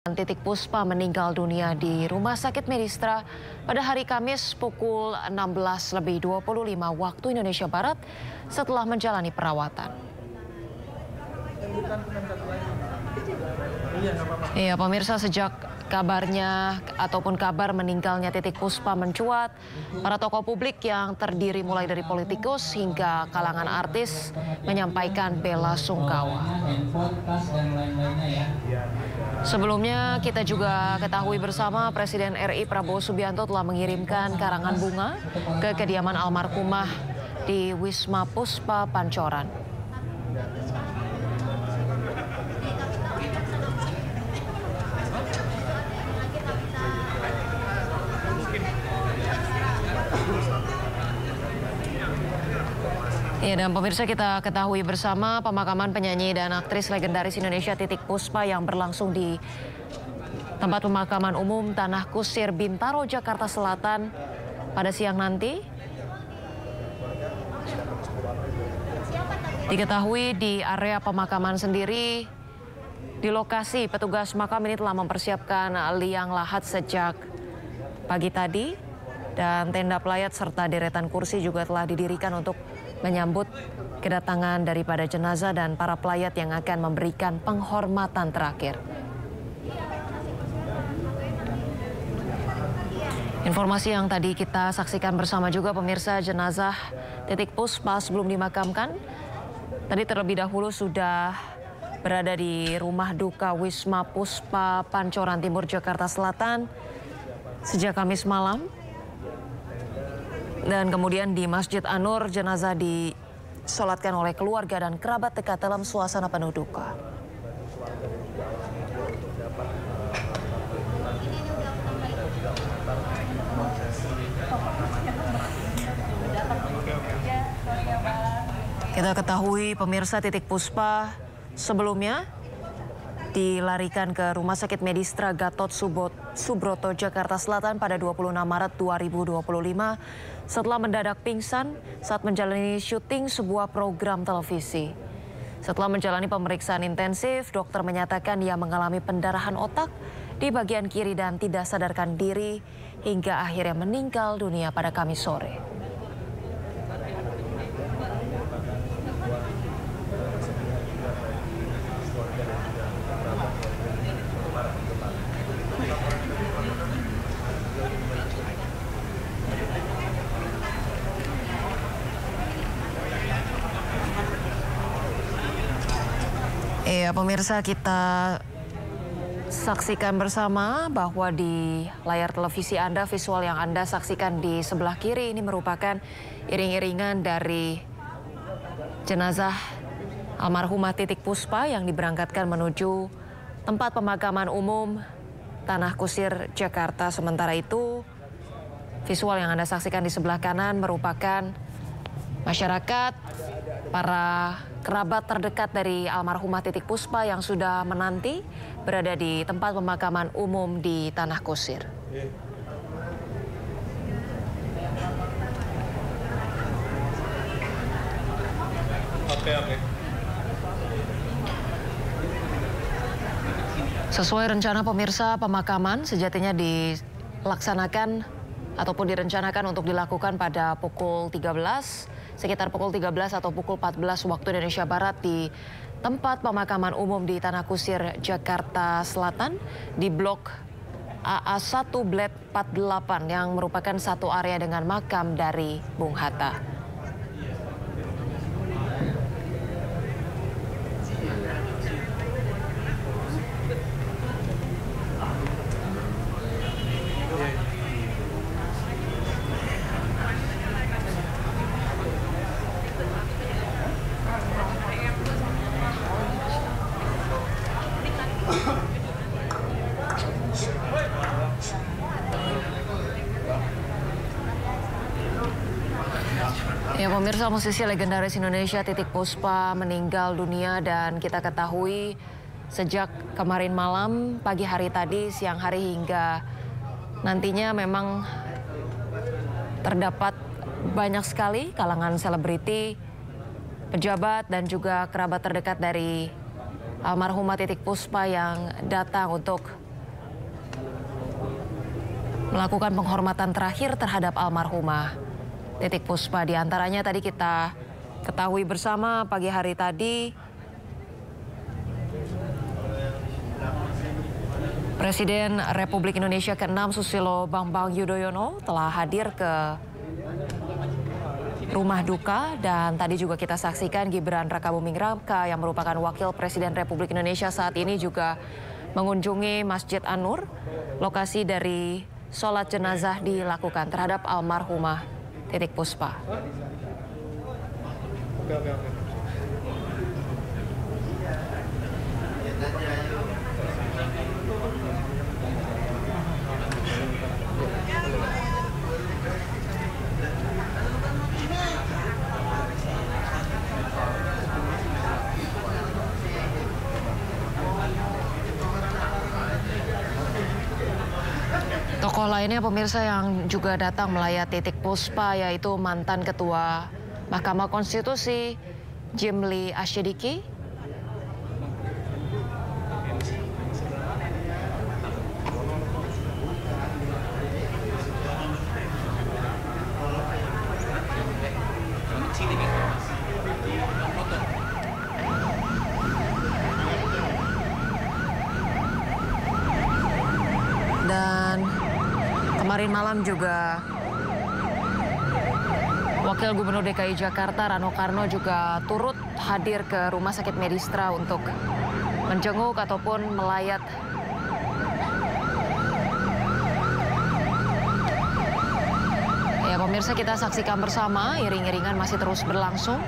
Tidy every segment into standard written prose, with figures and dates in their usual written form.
Titik Puspa meninggal dunia di Rumah Sakit Medistra pada hari Kamis pukul 16.25 waktu Indonesia Barat setelah menjalani perawatan. Iya, pemirsa, sejak kabarnya ataupun kabar meninggalnya Titik Puspa mencuat, para tokoh publik yang terdiri mulai dari politikus hingga kalangan artis menyampaikan bela sungkawa. Sebelumnya kita juga ketahui bersama Presiden RI Prabowo Subianto telah mengirimkan karangan bunga ke kediaman almarhumah di Wisma Puspa Pancoran. Ya, dan pemirsa, kita ketahui bersama pemakaman penyanyi dan aktris legendaris Indonesia Titik Puspa yang berlangsung di tempat pemakaman umum Tanah Kusir, Bintaro, Jakarta Selatan pada siang nanti. Diketahui di area pemakaman sendiri, di lokasi petugas makam ini telah mempersiapkan liang lahat sejak pagi tadi, dan tenda pelayat serta deretan kursi juga telah didirikan untuk menyambut kedatangan daripada jenazah dan para pelayat yang akan memberikan penghormatan terakhir. Informasi yang tadi kita saksikan bersama juga, pemirsa, jenazah Titik Puspa sebelum dimakamkan tadi terlebih dahulu sudah berada di rumah duka Wisma Puspa Pancoran Timur, Jakarta Selatan sejak Kamis malam. Dan kemudian di Masjid An-Nur, jenazah disolatkan oleh keluarga dan kerabat dekat dalam suasana penuh duka. Kita ketahui, pemirsa, Titik Puspa sebelumnya dilarikan ke Rumah Sakit Medistra Gatot Subroto, Jakarta Selatan pada 26 Maret 2025 setelah mendadak pingsan saat menjalani syuting sebuah program televisi. Setelah menjalani pemeriksaan intensif, dokter menyatakan ia mengalami pendarahan otak di bagian kiri dan tidak sadarkan diri hingga akhirnya meninggal dunia pada Kamis sore. Iya, pemirsa, kita saksikan bersama bahwa di layar televisi Anda, visual yang Anda saksikan di sebelah kiri ini merupakan iring-iringan dari jenazah almarhumah Titik Puspa yang diberangkatkan menuju tempat pemakaman umum Tanah Kusir, Jakarta. Sementara itu, visual yang Anda saksikan di sebelah kanan merupakan masyarakat, para kerabat terdekat dari almarhumah Titik Puspa yang sudah menanti berada di tempat pemakaman umum di Tanah Kusir. Oke. Sesuai rencana, pemirsa, pemakaman sejatinya dilaksanakan ataupun direncanakan untuk dilakukan pada pukul 13, sekitar pukul 13 atau pukul 14 waktu Indonesia Barat di tempat pemakaman umum di Tanah Kusir, Jakarta Selatan di blok AA1 Bled 48 yang merupakan satu area dengan makam dari Bung Hatta. Ya, pemirsa, musisi legendaris Indonesia Titik Puspa meninggal dunia dan kita ketahui sejak kemarin malam, pagi hari tadi, siang hari hingga nantinya memang terdapat banyak sekali kalangan selebriti, pejabat dan juga kerabat terdekat dari almarhumah Titik Puspa yang datang untuk melakukan penghormatan terakhir terhadap almarhumah Titik Puspa. Di antaranya tadi kita ketahui bersama pagi hari tadi, Presiden Republik Indonesia ke-6 Susilo Bambang Yudhoyono telah hadir ke rumah duka, dan tadi juga kita saksikan Gibran Rakabuming Raka yang merupakan Wakil Presiden Republik Indonesia saat ini juga mengunjungi Masjid An-Nur, lokasi dari sholat jenazah dilakukan terhadap almarhumah Titik Puspa. Oke. Tokoh lainnya pemirsa yang juga datang melayat Titik Puspa yaitu mantan Ketua Mahkamah Konstitusi Jimli Asyidiki, dan kemarin malam juga Wakil Gubernur DKI Jakarta Rano Karno juga turut hadir ke Rumah Sakit Medistra untuk menjenguk ataupun melayat ya pemirsa. Kita saksikan bersama, iring-iringan masih terus berlangsung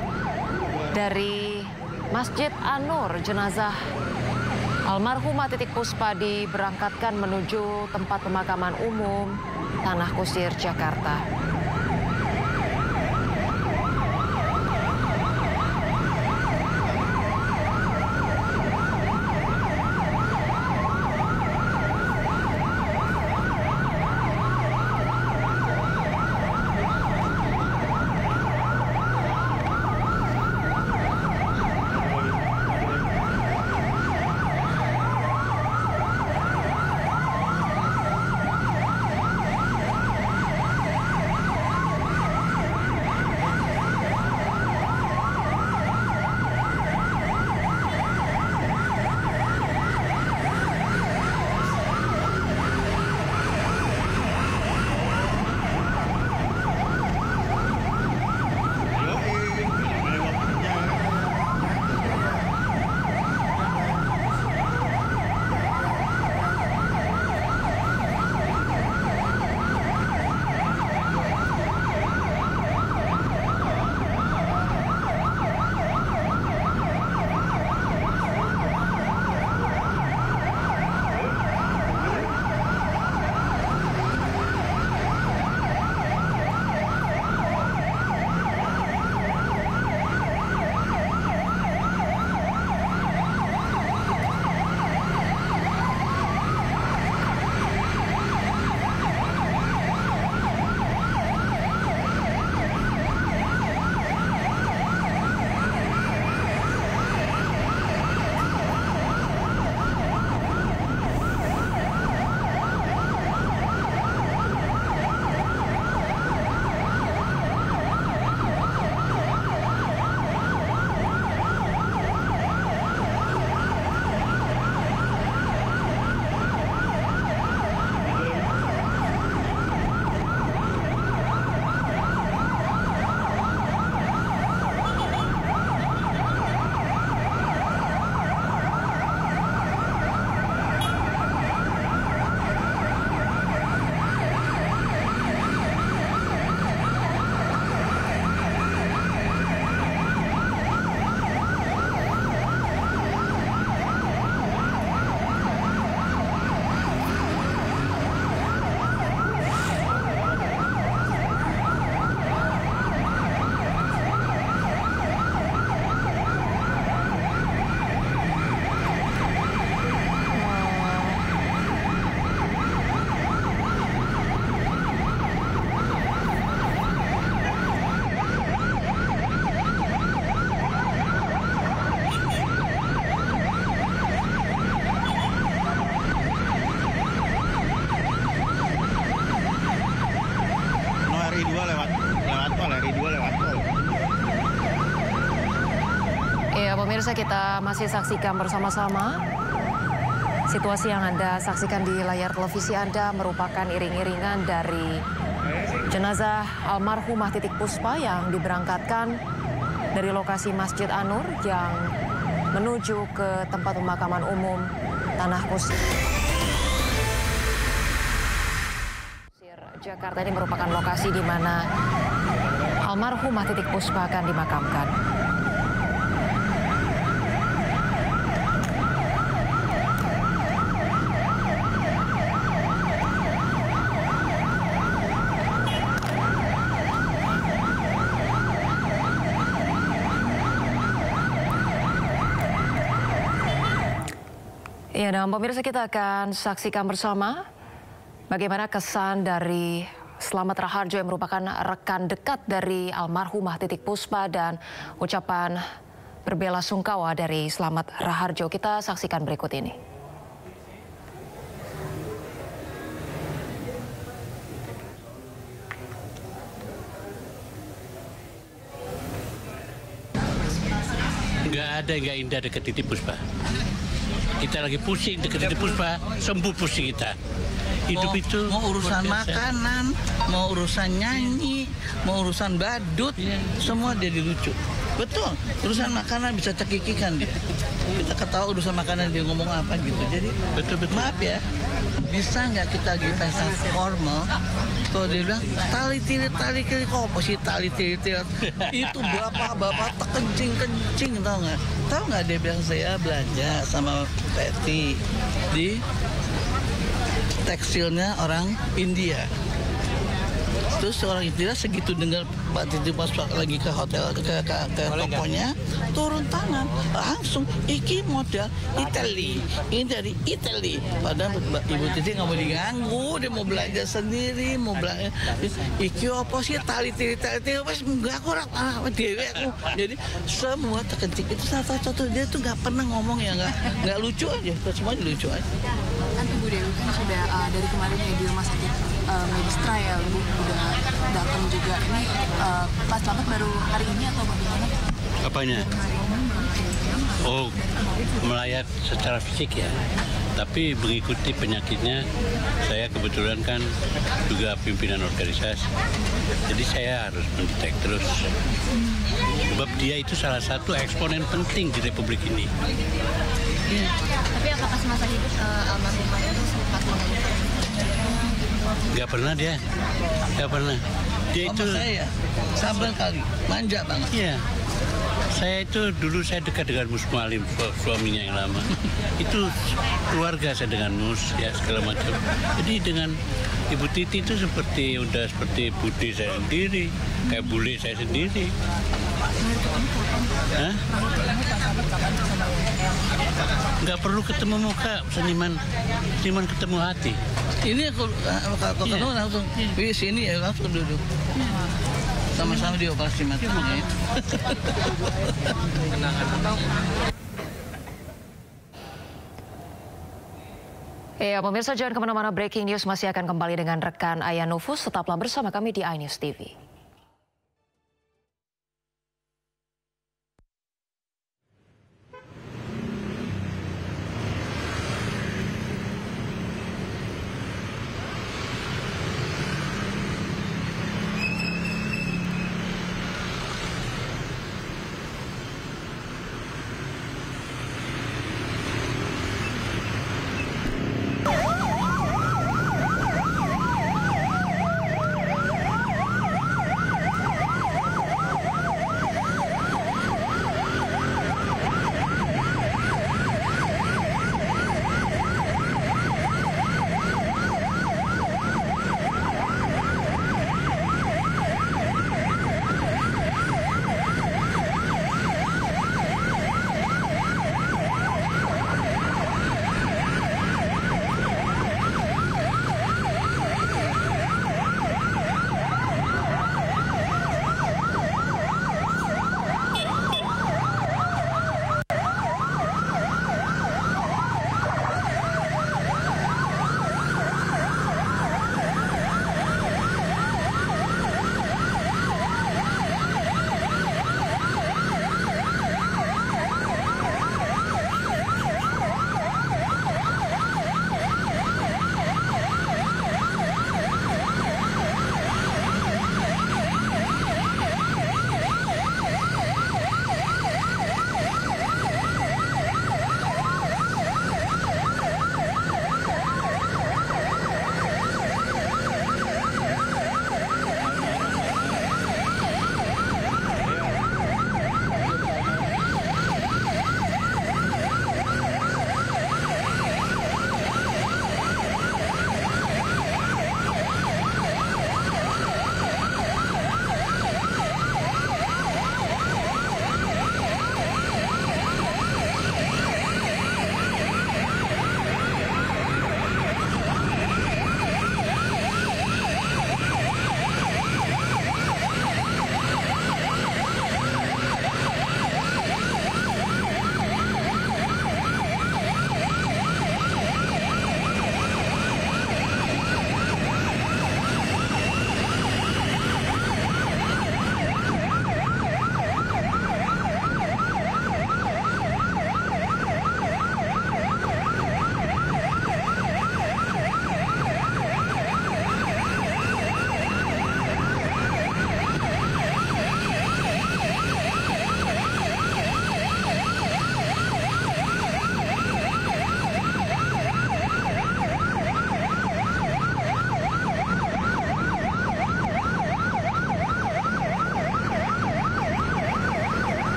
dari Masjid An-Nur. Jenazah almarhumah Titik Puspa diberangkatkan menuju tempat pemakaman umum Tanah Kusir, Jakarta. pemirsa, kita masih saksikan bersama-sama. Situasi yang Anda saksikan di layar televisi Anda merupakan iring-iringan dari jenazah almarhumah Titik Puspa yang diberangkatkan dari lokasi Masjid An-Nur yang menuju ke tempat pemakaman umum Tanah Kusir. Jakarta ini merupakan lokasi di mana almarhumah Titik Puspa akan dimakamkan. Ya, dan pemirsa, kita akan saksikan bersama bagaimana kesan dari Slamet Raharjo yang merupakan rekan dekat dari almarhumah Titik Puspa dan ucapan berbelasungkawa dari Slamet Raharjo. Kita saksikan berikut ini. Nggak ada yang nggak indah dekat Titik Puspa. Kita lagi pusing dekat Titik Puspa, sembuh pusing kita. Hidup itu mau urusan makanan, mau urusan nyanyi, mau urusan badut, semua jadi lucu. Betul, urusan makanan bisa cekikikan dia. Kita ketahui urusan makanan dia ngomong apa gitu. Jadi betul. Maaf ya, bisa nggak kita lagi pesta formal? Kalau dia bilang tali tilit kok apa sih tali tilit? Itu bapak kencing tau nggak? Tahu nggak dia bilang saya belanja sama Betty di tekstilnya orang India. Terus orang India segitu dengar Mbak Titik Puspa lagi ke hotel ke tokonya, turun tangan langsung iki modal Itali, ini dari Itali. Padahal Ibu Titik nggak mau diganggu, dia mau belanja sendiri, mau belanja. Iki apa sih tali pas enggak kurang dewe aku. Jadi semua terkencing itu satu-satu dia tuh nggak pernah ngomong ya nggak lucu aja, semuanya lucu aja. Kan Ibu Dewi kan sudah dari kemarin ya di rumah sakit Medistra ya, Ibu udah datang juga. Ini Pak Slamet baru hari ini atau bagaimana? apanya? Oh, melayat secara fisik ya. Tapi mengikuti penyakitnya, saya kebetulan kan juga pimpinan organisasi. Jadi saya harus mendetek terus. Sebab dia itu salah satu eksponen penting di Republik ini. Ya. Tapi apakah semasa hidup almarhumah itu sempat Nggak pernah dia, nggak pernah. Dia itu saya sabar kali, manja banget. Iya. Saya itu dulu saya dekat dengan Mus Mualim, suaminya yang lama. Itu keluarga saya dengan Mus, ya segala macam. Jadi dengan Ibu Titi itu seperti bude saya sendiri, kayak bule saya sendiri. Hah? Nggak perlu ketemu muka, seniman ketemu hati. Ini kalau ketemu langsung di sini ya langsung duduk. Sama-sama dioperasi mata. Ya, pemirsa, jangan kemana-mana, breaking news masih akan kembali dengan rekan Ayah Nufus. Tetaplah bersama kami di iNews TV.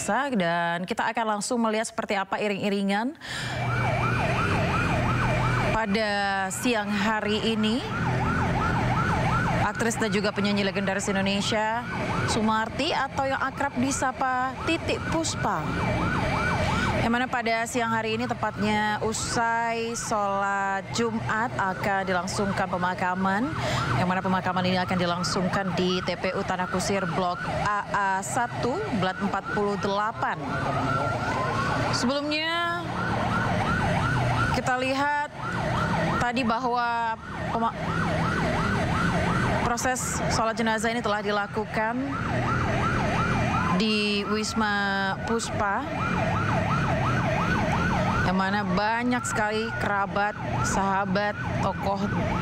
pemirsa, dan kita akan langsung melihat seperti apa iring-iringan pada siang hari ini. Aktris dan juga penyanyi legendaris Indonesia, Sumarti atau yang akrab disapa Titik Puspa. Yang mana pada siang hari ini tepatnya usai sholat Jumat akan dilangsungkan pemakaman. Yang mana pemakaman ini akan dilangsungkan di TPU Tanah Kusir Blok AA1, Blat 48. Sebelumnya kita lihat tadi bahwa proses sholat jenazah ini telah dilakukan di Wisma Puspa, yang mana banyak sekali kerabat, sahabat,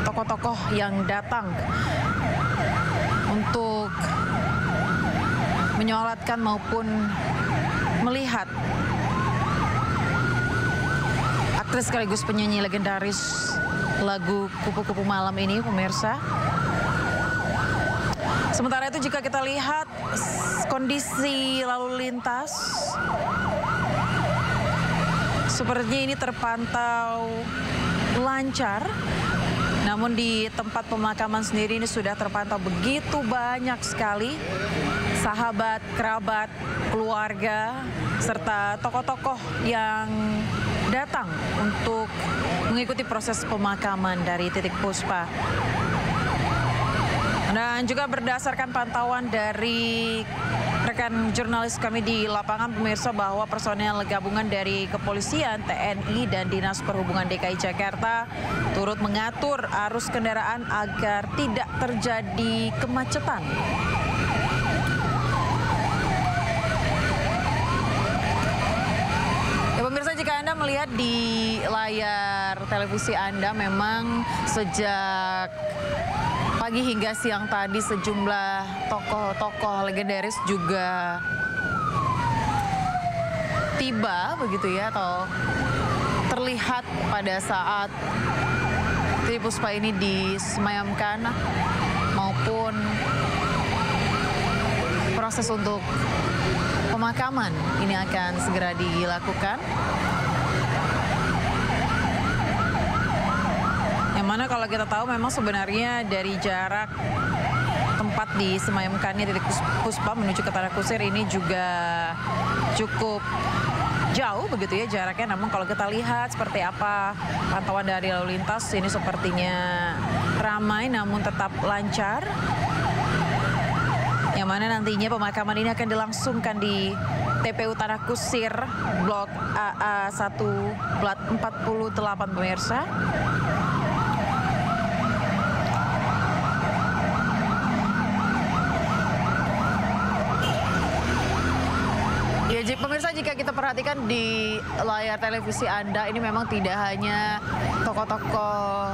tokoh-tokoh yang datang untuk menyolatkan maupun melihat aktris sekaligus penyanyi legendaris lagu Kupu-Kupu Malam ini, pemirsa. Sementara itu jika kita lihat kondisi lalu lintas, sepertinya ini terpantau lancar. Namun di tempat pemakaman sendiri ini sudah terpantau begitu banyak sekali sahabat, kerabat, keluarga, serta tokoh-tokoh yang datang untuk mengikuti proses pemakaman dari Titik Puspa. Dan juga berdasarkan pantauan dari rekan jurnalis kami di lapangan, pemirsa, bahwa personel gabungan dari kepolisian, TNI, dan Dinas Perhubungan DKI Jakarta turut mengatur arus kendaraan agar tidak terjadi kemacetan. Ya, pemirsa, jika Anda melihat di layar televisi Anda, memang sejak pagi hingga siang tadi sejumlah tokoh-tokoh legendaris juga tiba begitu ya, atau terlihat pada saat Titik Puspa ini disemayamkan maupun proses untuk pemakaman ini akan segera dilakukan. Yang mana kalau kita tahu memang sebenarnya dari jarak tempat disemayamkannya Titik Puspa menuju ke Tanah Kusir ini juga cukup jauh begitu ya jaraknya. Namun kalau kita lihat seperti apa pantauan dari lalu lintas, ini sepertinya ramai namun tetap lancar. Yang mana nantinya pemakaman ini akan dilangsungkan di TPU Tanah Kusir Blok AA1 Blat 48, pemirsa. Pemirsa, jika kita perhatikan di layar televisi Anda, ini memang tidak hanya tokoh-tokoh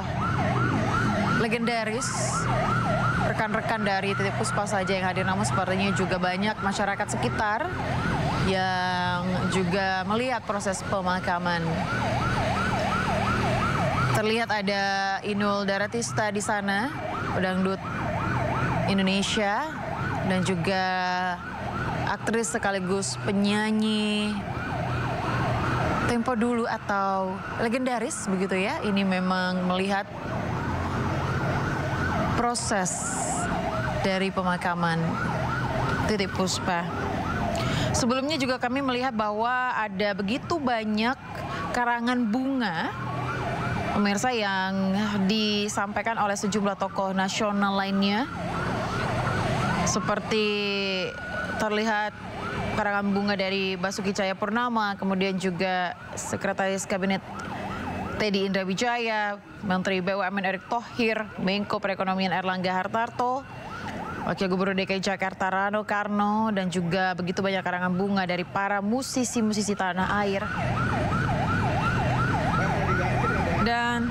legendaris, rekan-rekan dari Titik Puspa saja yang hadir, namun sepertinya juga banyak masyarakat sekitar yang juga melihat proses pemakaman. Terlihat ada Inul Daratista di sana, pedangdut Indonesia, dan juga aktris sekaligus penyanyi tempo dulu atau legendaris begitu ya. Ini memang melihat proses dari pemakaman Titik Puspa. Sebelumnya juga kami melihat bahwa ada begitu banyak karangan bunga, pemirsa, yang disampaikan oleh sejumlah tokoh nasional lainnya. Seperti terlihat karangan bunga dari Basuki Cahayapurnama, kemudian juga Sekretaris Kabinet Teddy Indrawijaya, Menteri BUMN Erick Thohir, Menko Perekonomian Erlangga Hartarto, Wakil Gubernur DKI Jakarta Rano Karno, dan juga begitu banyak karangan bunga dari para musisi-musisi tanah air. Dan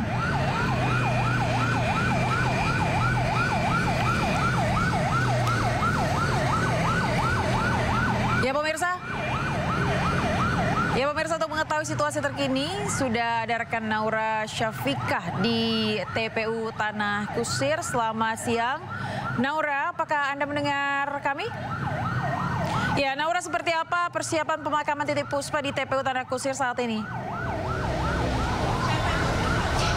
pemirsa, untuk mengetahui situasi terkini, sudah ada rekan Naura Syafikah di TPU Tanah Kusir. Selamat siang. Naura, apakah Anda mendengar kami? Ya, Naura, seperti apa persiapan pemakaman Titip Puspa di TPU Tanah Kusir saat ini?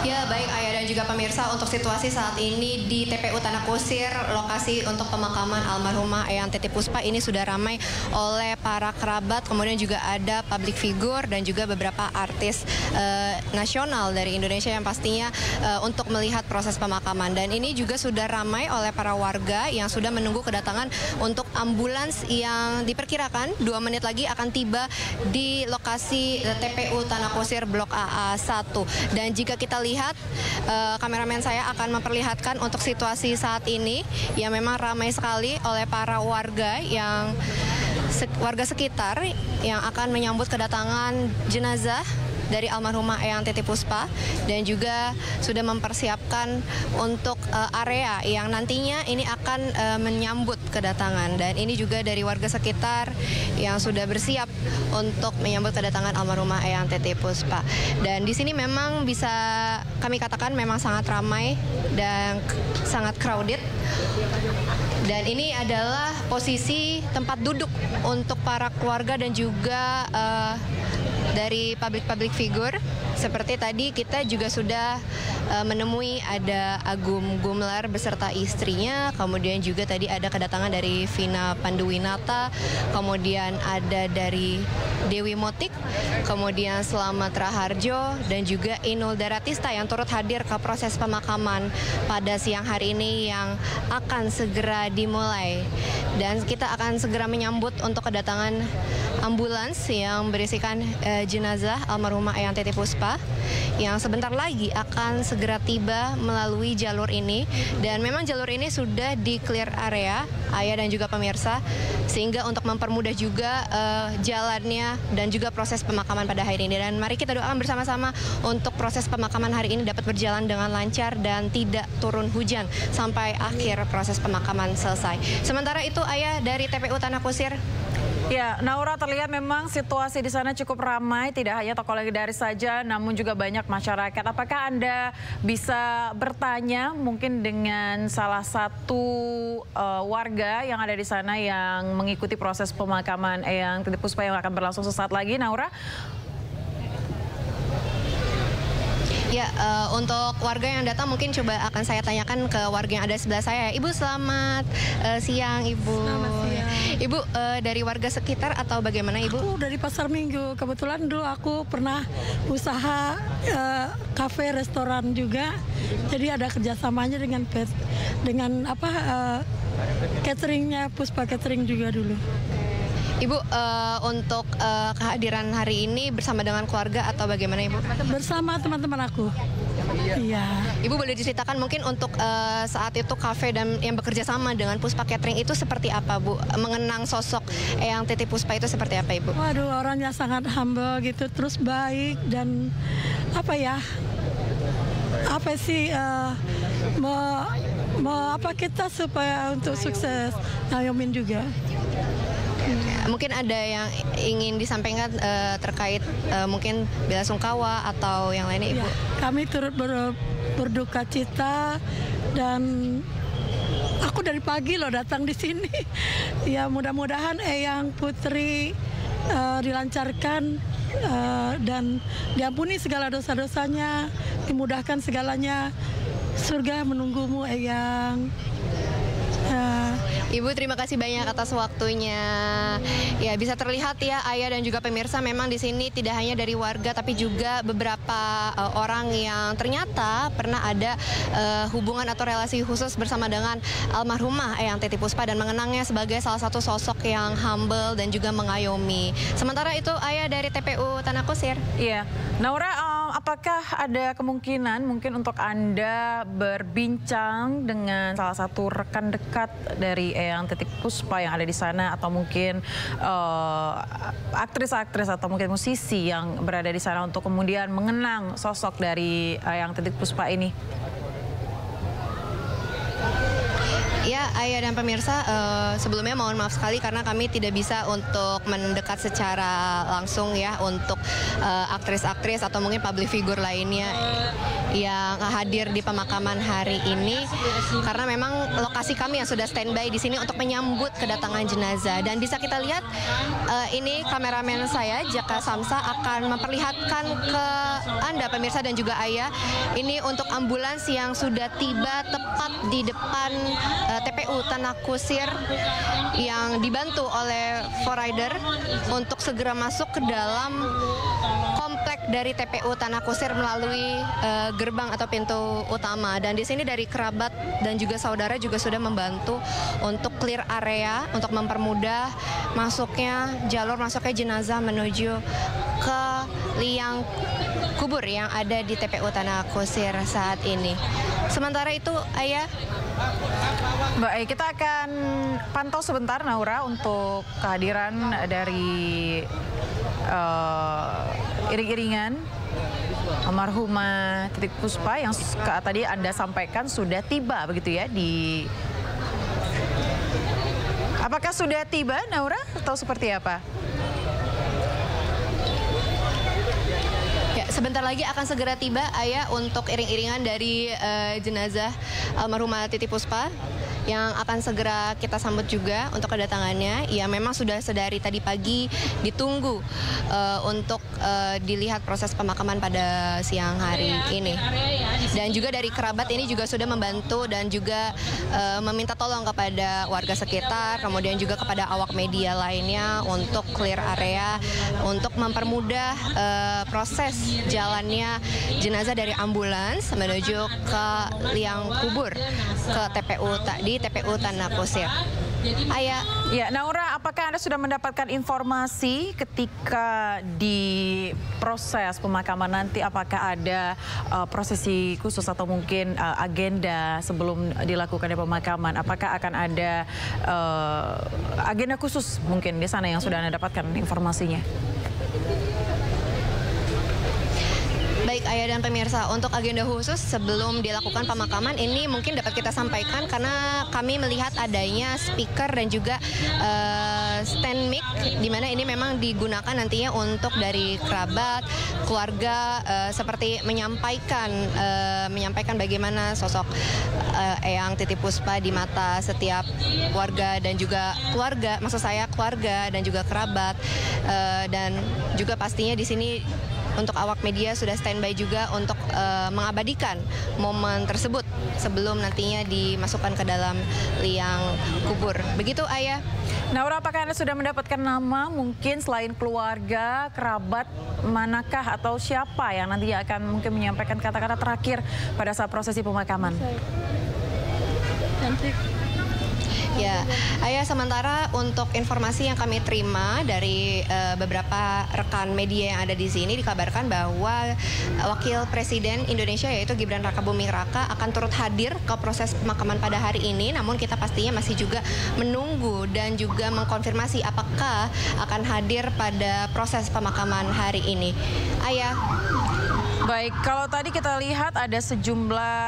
Ya, baik Ayah dan juga pemirsa, untuk situasi saat ini di TPU Tanah Kusir, lokasi untuk pemakaman almarhumah Eyang Titip Puspa ini sudah ramai oleh para kerabat, kemudian juga ada public figure dan juga beberapa artis nasional dari Indonesia yang pastinya untuk melihat proses pemakaman. Dan ini juga sudah ramai oleh para warga yang sudah menunggu kedatangan untuk ambulans yang diperkirakan 2 menit lagi akan tiba di lokasi TPU Tanah Kusir Blok AA1. Dan jika kita lihat, kameramen saya akan memperlihatkan untuk situasi saat ini yang memang ramai sekali oleh para warga warga sekitar yang akan menyambut kedatangan jenazah dari almarhumah Eyang Titip Puspa dan juga sudah mempersiapkan untuk area yang nantinya ini akan menyambut kedatangan. Dan ini juga dari warga sekitar yang sudah bersiap untuk menyambut kedatangan almarhumah Eyang Titip Puspa. Dan di sini memang bisa kami katakan memang sangat ramai dan sangat crowded. Dan ini adalah posisi tempat duduk untuk para keluarga dan juga dari public figure. Seperti tadi kita juga sudah menemui ada Agum Gumelar beserta istrinya, kemudian juga tadi ada kedatangan dari Vina Panduwinata, kemudian ada dari Dewi Motik, kemudian Slamet Raharjo dan juga Inul Daratista yang turut hadir ke proses pemakaman pada siang hari ini yang akan segera dimulai. Dan kita akan segera menyambut untuk kedatangan ambulans yang berisikan jenazah almarhumah Eyang Titip Puspa yang sebentar lagi akan segera tiba melalui jalur ini. Dan memang jalur ini sudah di clear area, Ayah dan juga pemirsa, sehingga untuk mempermudah juga jalannya dan juga proses pemakaman pada hari ini. Dan mari kita doakan bersama-sama untuk proses pemakaman hari ini dapat berjalan dengan lancar dan tidak turun hujan sampai akhir proses pemakaman selesai. Sementara itu, Ayah, dari TPU Tanah Kusir. Ya, Naura, terlihat memang situasi di sana cukup ramai, tidak hanya tokoh legendaris saja, namun juga banyak masyarakat. Apakah Anda bisa bertanya mungkin dengan salah satu warga yang ada di sana yang mengikuti proses pemakaman Eyang Titip Puspa yang akan berlangsung sesaat lagi, Naura? Ya, untuk warga yang datang mungkin coba akan saya tanyakan ke warga yang ada sebelah saya. Ibu, selamat siang, Ibu. Selamat siang. Ibu dari warga sekitar atau bagaimana, Ibu? Aku dari Pasar Minggu. Kebetulan dulu aku pernah usaha kafe restoran juga. Jadi ada kerjasamanya dengan cateringnya Puspa Catering juga dulu. Ibu, untuk kehadiran hari ini bersama dengan keluarga atau bagaimana, Ibu? Bersama teman-teman aku. Iya. Ibu boleh diceritakan mungkin untuk saat itu kafe dan yang bekerja sama dengan Puspa Catering itu seperti apa, Bu? Mengenang sosok Eyang Titip Puspa itu seperti apa, Ibu? Waduh, orangnya sangat humble gitu, terus baik dan kita supaya untuk sukses Nayomin juga. Mungkin ada yang ingin disampaikan terkait mungkin bela sungkawa atau yang lainnya, Ibu? Ya, kami turut berduka cita dan aku dari pagi loh datang di sini. Ya, mudah-mudahan Eyang Putri dilancarkan dan diampuni segala dosa-dosanya, dimudahkan segalanya. Surga menunggumu, Eyang. Ibu, terima kasih banyak atas waktunya. Ya, bisa terlihat ya, Ayah dan juga pemirsa, memang di sini tidak hanya dari warga tapi juga beberapa orang yang ternyata pernah ada hubungan atau relasi khusus bersama dengan almarhumah Eyang Titip Puspa dan mengenangnya sebagai salah satu sosok yang humble dan juga mengayomi. Sementara itu, Ayah dari TPU Tanah Kusir. Iya, Naura, apakah ada kemungkinan mungkin untuk Anda berbincang dengan salah satu rekan dekat dari Eyang Titip Puspa yang ada di sana, atau mungkin aktris-aktris atau mungkin musisi yang berada di sana untuk kemudian mengenang sosok dari Eyang Titip Puspa ini? Ya, Ayah dan pemirsa, sebelumnya mohon maaf sekali karena kami tidak bisa untuk mendekat secara langsung ya untuk aktris-aktris atau mungkin public figure lainnya yang hadir di pemakaman hari ini karena memang lokasi kami yang sudah standby di sini untuk menyambut kedatangan jenazah. Dan bisa kita lihat ini kameramen saya Jaka Samsa akan memperlihatkan ke Anda pemirsa dan juga Ayah ini untuk ambulans yang sudah tiba tepat di depan TPU Tanah Kusir yang dibantu oleh Forrider untuk segera masuk ke dalam komplek dari TPU Tanah Kusir melalui gerbang atau pintu utama. Dan di sini dari kerabat dan juga saudara juga sudah membantu untuk clear area untuk mempermudah jalur masuknya jenazah menuju ke liang kubur yang ada di TPU Tanah Kusir saat ini. Sementara itu, Ayah. Baik, kita akan pantau sebentar Naura untuk kehadiran dari iring-iringan almarhumah Titi Puspa yang tadi Anda sampaikan sudah tiba begitu ya di... Apakah sudah tiba Naura atau seperti apa? Sebentar lagi akan segera tiba Ayah untuk iring-iringan dari jenazah almarhumah Titi Puspa yang akan segera kita sambut juga untuk kedatangannya. Ya memang sudah sedari tadi pagi ditunggu untuk dilihat proses pemakaman pada siang hari ini. Dan juga dari kerabat ini juga sudah membantu dan juga meminta tolong kepada warga sekitar, kemudian juga kepada awak media lainnya untuk clear area, untuk mempermudah proses jalannya jenazah dari ambulans menuju ke liang kubur ke TPU Tanah Kusir. Ayah. Ya, Naura, apakah Anda sudah mendapatkan informasi ketika di proses pemakaman nanti apakah ada prosesi khusus atau mungkin agenda sebelum dilakukannya pemakaman? Apakah akan ada agenda khusus mungkin di sana yang sudah Anda dapatkan informasinya? Baik Ayah dan pemirsa, untuk agenda khusus sebelum dilakukan pemakaman ini mungkin dapat kita sampaikan karena kami melihat adanya speaker dan juga stand mic di mana ini memang digunakan nantinya untuk dari kerabat, keluarga seperti menyampaikan bagaimana sosok Eyang Titi Puspa di mata setiap warga dan juga keluarga, maksud saya keluarga dan juga kerabat dan juga pastinya di sini untuk awak media sudah standby juga untuk mengabadikan momen tersebut sebelum nantinya dimasukkan ke dalam liang kubur. Begitu Ayah. Naura, apakah Anda sudah mendapatkan nama mungkin selain keluarga, kerabat, manakah atau siapa yang nantinya akan mungkin menyampaikan kata-kata terakhir pada saat prosesi pemakaman? Cantik. Ya, Ayah, sementara untuk informasi yang kami terima dari beberapa rekan media yang ada di sini dikabarkan bahwa Wakil Presiden Indonesia yaitu Gibran Rakabuming Raka akan turut hadir ke proses pemakaman pada hari ini. Namun kita pastinya masih juga menunggu dan juga mengkonfirmasi apakah akan hadir pada proses pemakaman hari ini. Ayah. Baik, kalau tadi kita lihat ada sejumlah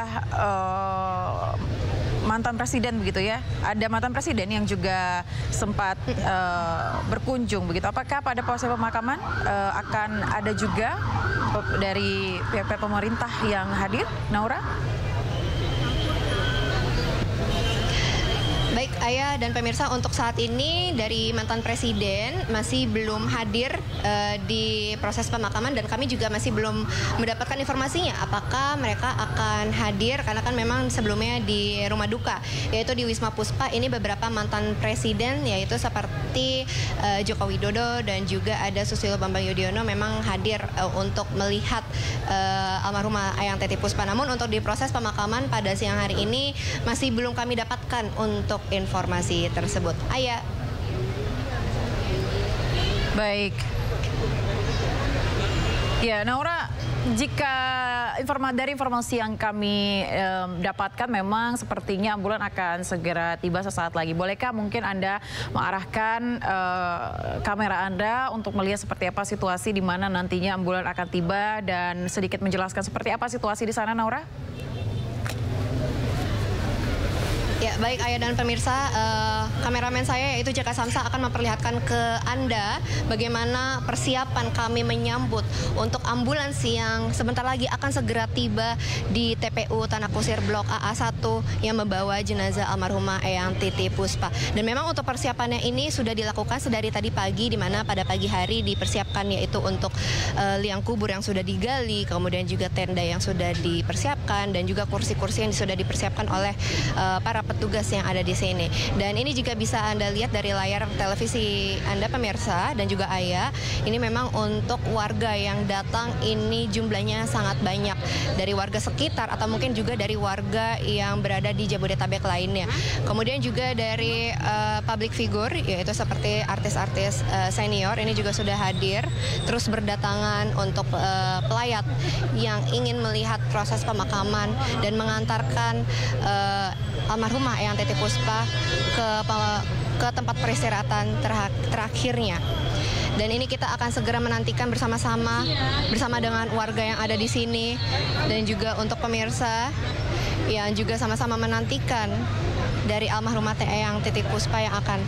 mantan presiden begitu ya. Ada mantan presiden yang juga sempat berkunjung begitu. Apakah pada proses pemakaman akan ada juga dari pihak pemerintah yang hadir, Naura? Baik Ayah dan pemirsa, untuk saat ini dari mantan presiden masih belum hadir di proses pemakaman dan kami juga masih belum mendapatkan informasinya apakah mereka akan hadir karena kan memang sebelumnya di rumah duka yaitu di Wisma Puspa ini beberapa mantan presiden yaitu seperti Joko Widodo dan juga ada Susilo Bambang Yudhoyono memang hadir untuk melihat almarhumah Eyang Titi Puspa. Namun untuk di proses pemakaman pada siang hari ini masih belum kami dapatkan untuk informasi tersebut. Ayah. Baik. Ya, Naura, jika dari informasi yang kami dapatkan memang sepertinya ambulan akan segera tiba sesaat lagi. Bolehkah mungkin Anda mengarahkan kamera Anda untuk melihat seperti apa situasi di mana nantinya ambulan akan tiba dan sedikit menjelaskan seperti apa situasi di sana, Naura? Ya, baik Ayah dan pemirsa, kameramen saya yaitu Jaka Samsa akan memperlihatkan ke Anda bagaimana persiapan kami menyambut untuk ambulans yang sebentar lagi akan segera tiba di TPU Tanah Kusir Blok AA1 yang membawa jenazah almarhumah Eyang Titi Puspa. Dan memang untuk persiapannya ini sudah dilakukan sedari tadi pagi, di mana pada pagi hari dipersiapkan yaitu untuk liang kubur yang sudah digali, kemudian juga tenda yang sudah dipersiapkan, dan juga kursi-kursi yang sudah dipersiapkan oleh para petugas yang ada di sini. Dan ini juga bisa Anda lihat dari layar televisi Anda pemirsa dan juga Ayah, ini memang untuk warga yang datang ini jumlahnya sangat banyak, dari warga sekitar atau mungkin juga dari warga yang berada di Jabodetabek lainnya. Kemudian juga dari public figure, yaitu seperti artis-artis senior ini juga sudah hadir, terus berdatangan untuk pelayat yang ingin melihat proses pemakaman dan mengantarkan almarhumah Eyang Titi Puspa ke tempat peristirahatan terakhirnya. Dan ini kita akan segera menantikan bersama-sama dengan warga yang ada di sini, dan juga untuk pemirsa yang juga sama-sama menantikan dari almarhumah Eyang Titi Puspa yang akan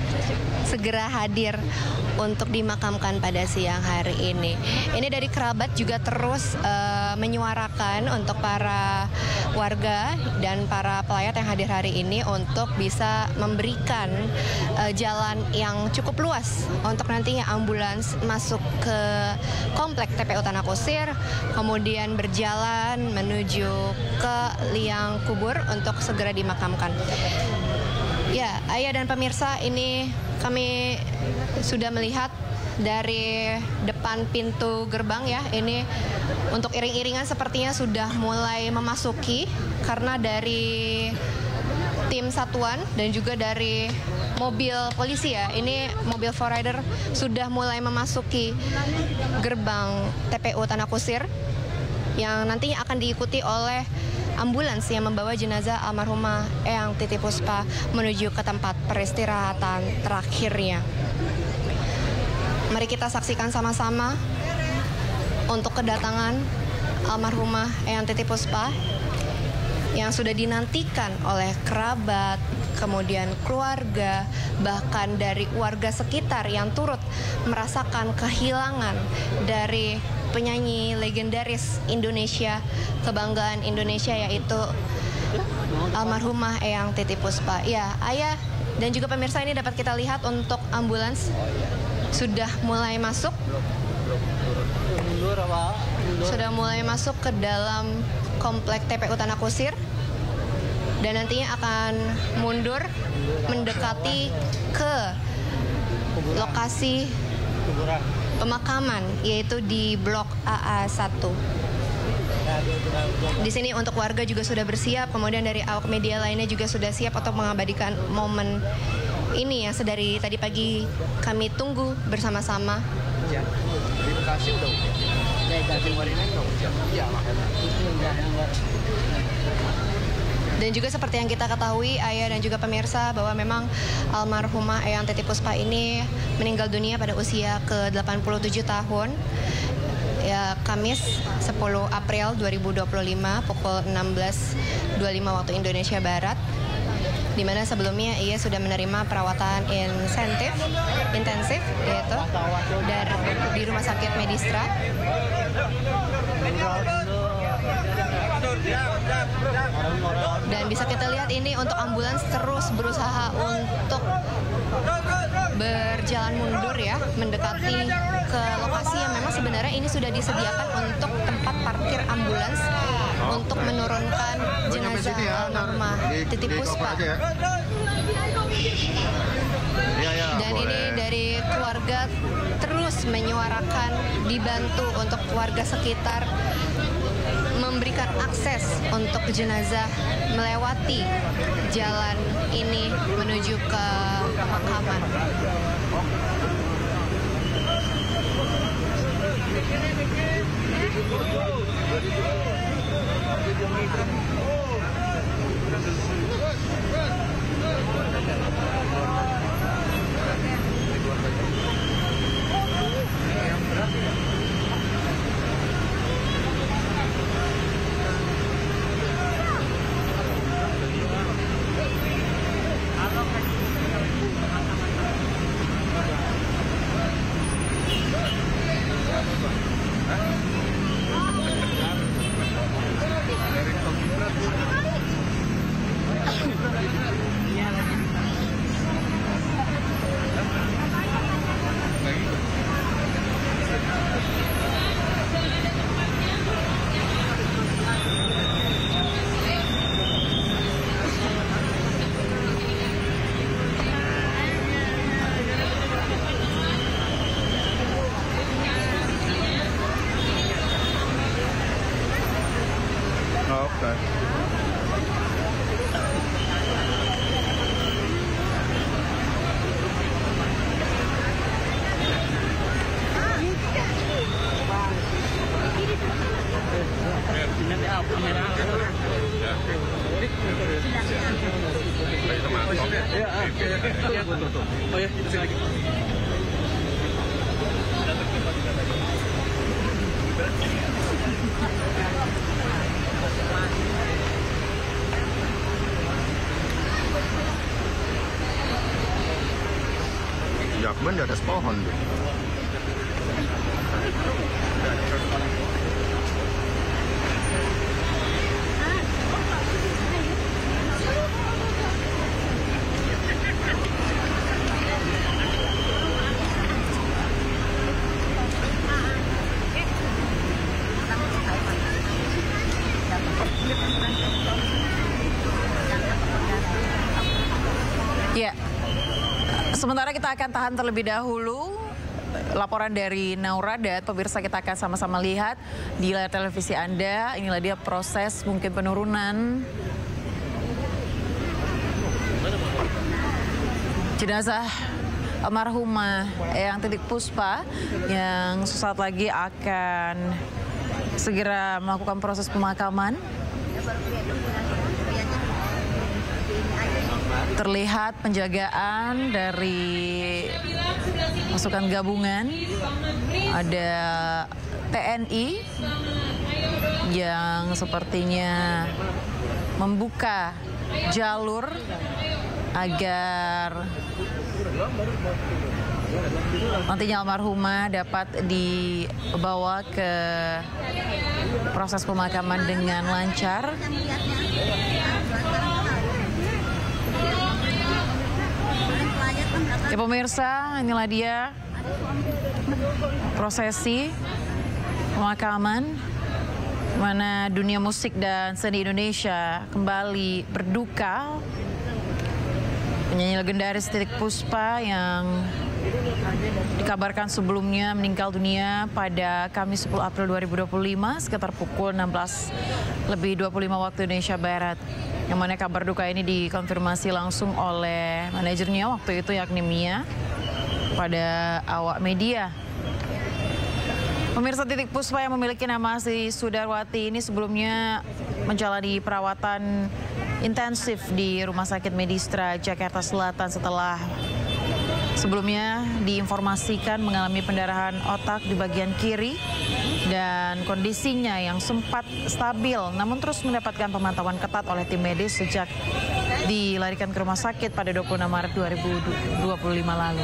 segera hadir untuk dimakamkan pada siang hari ini. Ini dari kerabat juga terus menyuarakan untuk para warga dan para pelayat yang hadir hari ini untuk bisa memberikan jalan yang cukup luas untuk nantinya ambulans masuk ke komplek TPU Tanah Kusir, kemudian berjalan menuju ke liang kubur untuk segera dimakamkan. Ya, Ayah dan pemirsa, ini kami sudah melihat dari depan pintu gerbang ya. Ini untuk iring-iringan sepertinya sudah mulai memasuki, karena dari tim satuan dan juga dari mobil polisi ya. Ini mobil 4Rider sudah mulai memasuki gerbang TPU Tanah Kusir yang nantinya akan diikuti oleh ambulans yang membawa jenazah almarhumah Eyang Titi Puspa menuju ke tempat peristirahatan terakhirnya. Mari kita saksikan sama-sama untuk kedatangan almarhumah Eyang Titi Puspa yang sudah dinantikan oleh kerabat, kemudian keluarga, bahkan dari warga sekitar yang turut merasakan kehilangan dari penyanyi legendaris Indonesia, kebanggaan Indonesia, yaitu almarhumah Eyang Titi Puspa. Ya, Ayah dan juga pemirsa, ini dapat kita lihat untuk ambulans sudah mulai masuk. Sudah mulai masuk ke dalam komplek TPU Tanah Kusir, dan nantinya akan mundur mendekati ke lokasi pemakaman, yaitu di Blok AA1. Di sini untuk warga juga sudah bersiap, kemudian dari awak media lainnya juga sudah siap untuk mengabadikan momen ini yang sedari tadi pagi kami tunggu bersama-sama. Dan juga seperti yang kita ketahui, Ayah dan juga pemirsa, bahwa memang almarhumah Eyang Titi Puspa ini meninggal dunia pada usia ke-87 tahun. Ya, Kamis 10 April 2025 pukul 16.25 waktu Indonesia Barat, di mana sebelumnya ia sudah menerima perawatan intensif yaitu di Rumah Sakit Medistra. Dan bisa kita lihat ini untuk ambulans terus berusaha untuk berjalan mundur ya, mendekati ke lokasi yang memang sebenarnya ini sudah disediakan untuk tempat parkir ambulans untuk menurunkan jenazah almarhumah Titi Puspa. Dan ini dari keluarga terus menyuarakan, dibantu untuk warga sekitar memberikan akses untuk jenazah melewati jalan ini menuju ke pemakaman. Oke. Jakben di atas pohon tuh. Ya, sementara kita akan tahan terlebih dahulu laporan dari Naura, dan pemirsa kita akan sama-sama lihat di layar televisi Anda. Inilah dia proses mungkin penurunan jenazah almarhumah Eyang Titik Puspa yang sesaat lagi akan segera melakukan proses pemakaman. Terlihat penjagaan dari pasukan gabungan, ada TNI yang sepertinya membuka jalur agar nantinya almarhumah dapat dibawa ke proses pemakaman dengan lancar. Ya pemirsa, inilah dia prosesi pemakaman mana dunia musik dan seni Indonesia kembali berduka. Penyanyi legendaris Titik Puspa yang dikabarkan sebelumnya meninggal dunia pada Kamis 10 April 2025 sekitar pukul 16:25 waktu Indonesia Barat. Yang mana kabar duka ini dikonfirmasi langsung oleh manajernya waktu itu, yakni Mia, pada awak media. Pemirsa, Titik Puspa yang memiliki nama asli Sudarwati ini sebelumnya menjalani perawatan intensif di Rumah Sakit Medistra Jakarta Selatan setelah sebelumnya diinformasikan mengalami pendarahan otak di bagian kiri dan kondisinya yang sempat stabil namun terus mendapatkan pemantauan ketat oleh tim medis sejak dilarikan ke rumah sakit pada 26 Maret 2025 lalu.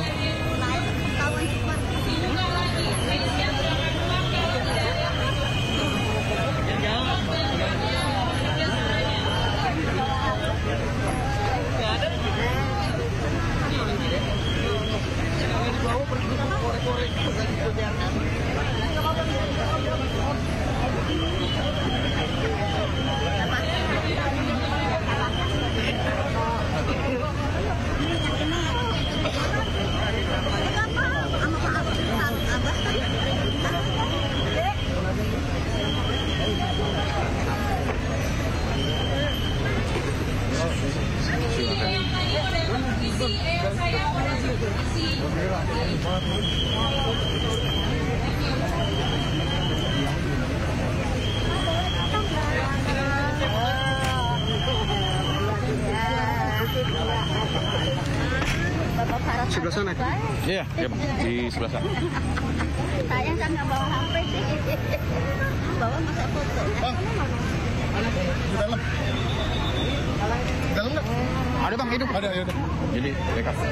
Sebelah sana? Iya, ya, di sebelah sana. Saya nggak bawa HP sih. Bawa masa foto. Bang, di dalam. Di dalam nggak? Ada bang, hidup. Ada, ya udah. Jadi, dekat. Saya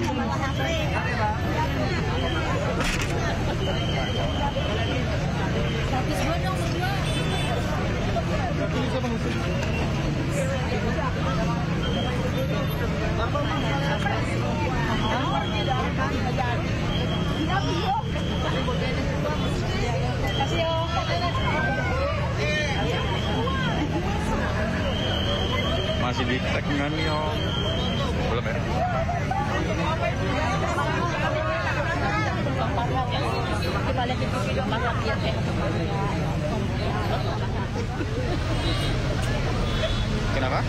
nggak bawa HP. Habis bodong berdua. Masih di tag nggak nih, Om? Belum ya? Kenapa?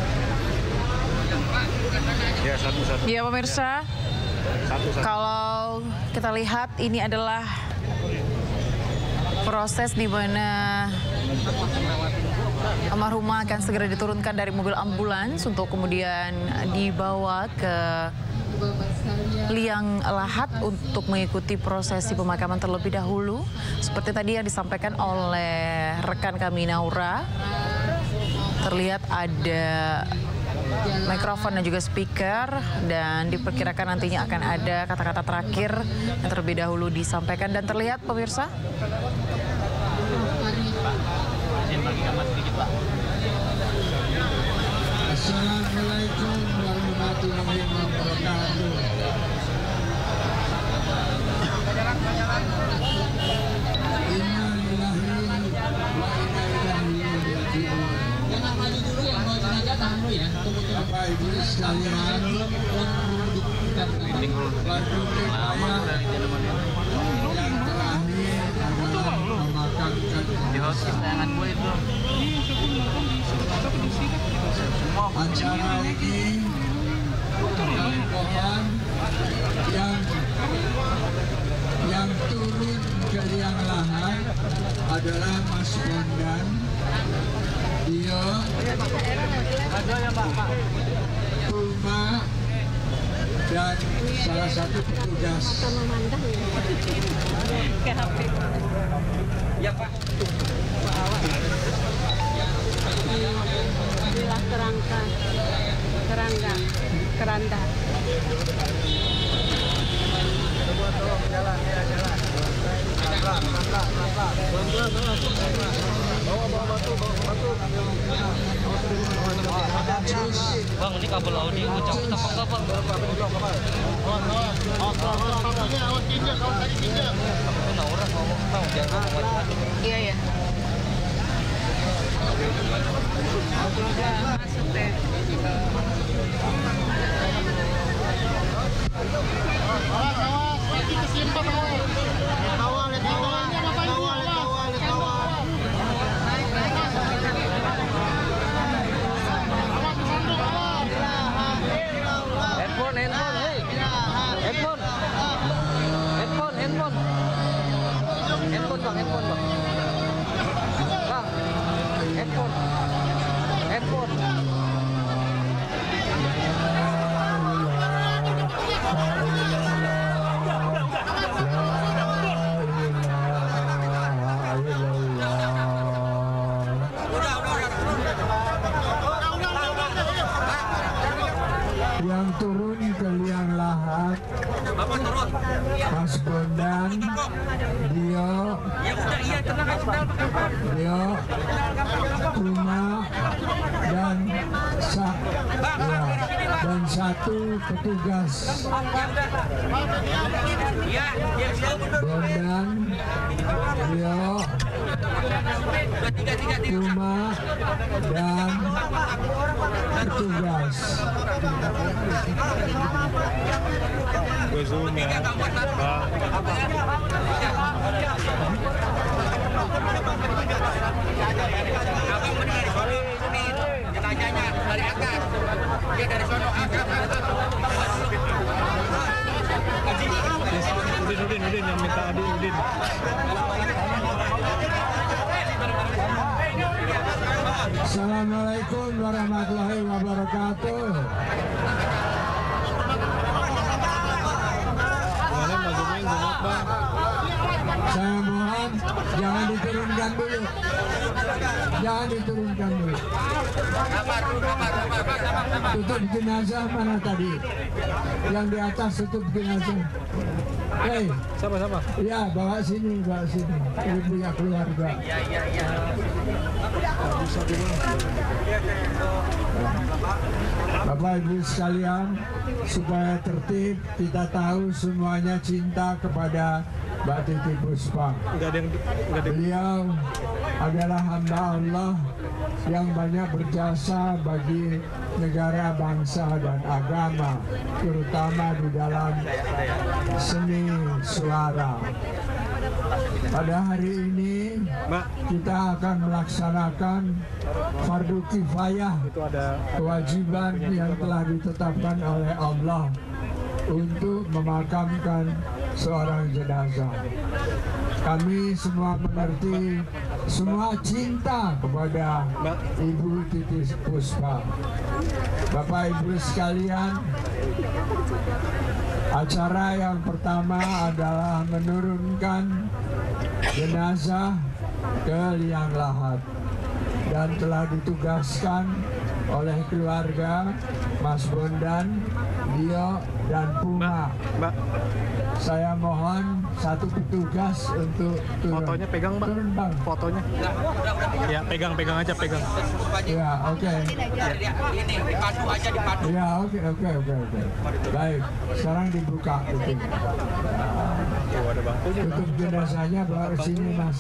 Ya, satu-satu. Ya pemirsa, kalau kita lihat ini adalah proses di mana almarhumah akan segera diturunkan dari mobil ambulans untuk kemudian dibawa ke liang lahat untuk mengikuti prosesi pemakaman terlebih dahulu. Seperti tadi yang disampaikan oleh rekan kami Naura, terlihat ada mikrofon dan juga speaker, dan diperkirakan nantinya akan ada kata-kata terakhir yang terlebih dahulu disampaikan. Dan terlihat pemirsa, Assalamualaikum warahmatullahi wabarakatuh. Bapak Ibu sekalian, yang terakhir adalah memakamkan acara ini. Kawan-kawan yang turun ke liang lahat adalah Mas Bondan. Dia Puma dan salah satu petugas. Ya Pak. Inilah keranda. Tolong jalan, ya jalan. Bawa batu. Bang, ini kabel audio cabut apa enggak, Bang? Awas tinja, kalau tadi tinja. Naura ngomong tahu jangan macam-macam. Iya. Masuk deh. Awas, lagi kesimpan kawal. Handphone, Bang. Handphone. Yang turun ke liang lahat, Mas Bondan, Dio, Puma, dan satu petugas. Bondan, Dio, Puma, dan petugas. Gue zoom ya. Jenazahnya dari atas. Dia dari sono angkat. Udin yang minta Udin. Assalamualaikum warahmatullahi wabarakatuh. Saya mohon jangan diturunkan dulu. Tutup jenazah mana tadi? Yang di atas tutup jenazah. Hei, Sama-sama. ya bawa sini. Ini punya keluarga. Bapak Ibu sekalian, supaya tertib, kita tahu semuanya cinta kepada Mbak Titi Puspa. Beliau adalah hamba Allah yang banyak berjasa bagi negara, bangsa, dan agama, terutama di dalam seni suara. Pada hari ini kita akan melaksanakan fardu kifayah, kewajiban yang telah ditetapkan oleh Allah untuk memakamkan seorang jenazah. Kami semua mengerti, semua cinta kepada Ibu Titi Puspa. Bapak Ibu sekalian, acara yang pertama adalah menurunkan jenazah ke liang lahat dan telah ditugaskan oleh keluarga Mas Bondan, Dio, dan Puma. Saya mohon satu petugas untuk turun. Fotonya pegang, Mbak. Turun, Bang. Fotonya. Ya, pegang aja, pegang. Ya, oke. Ya, oke. Baik, sekarang dibuka itu. Tutup jenazahnya bawa ke sini, Mas.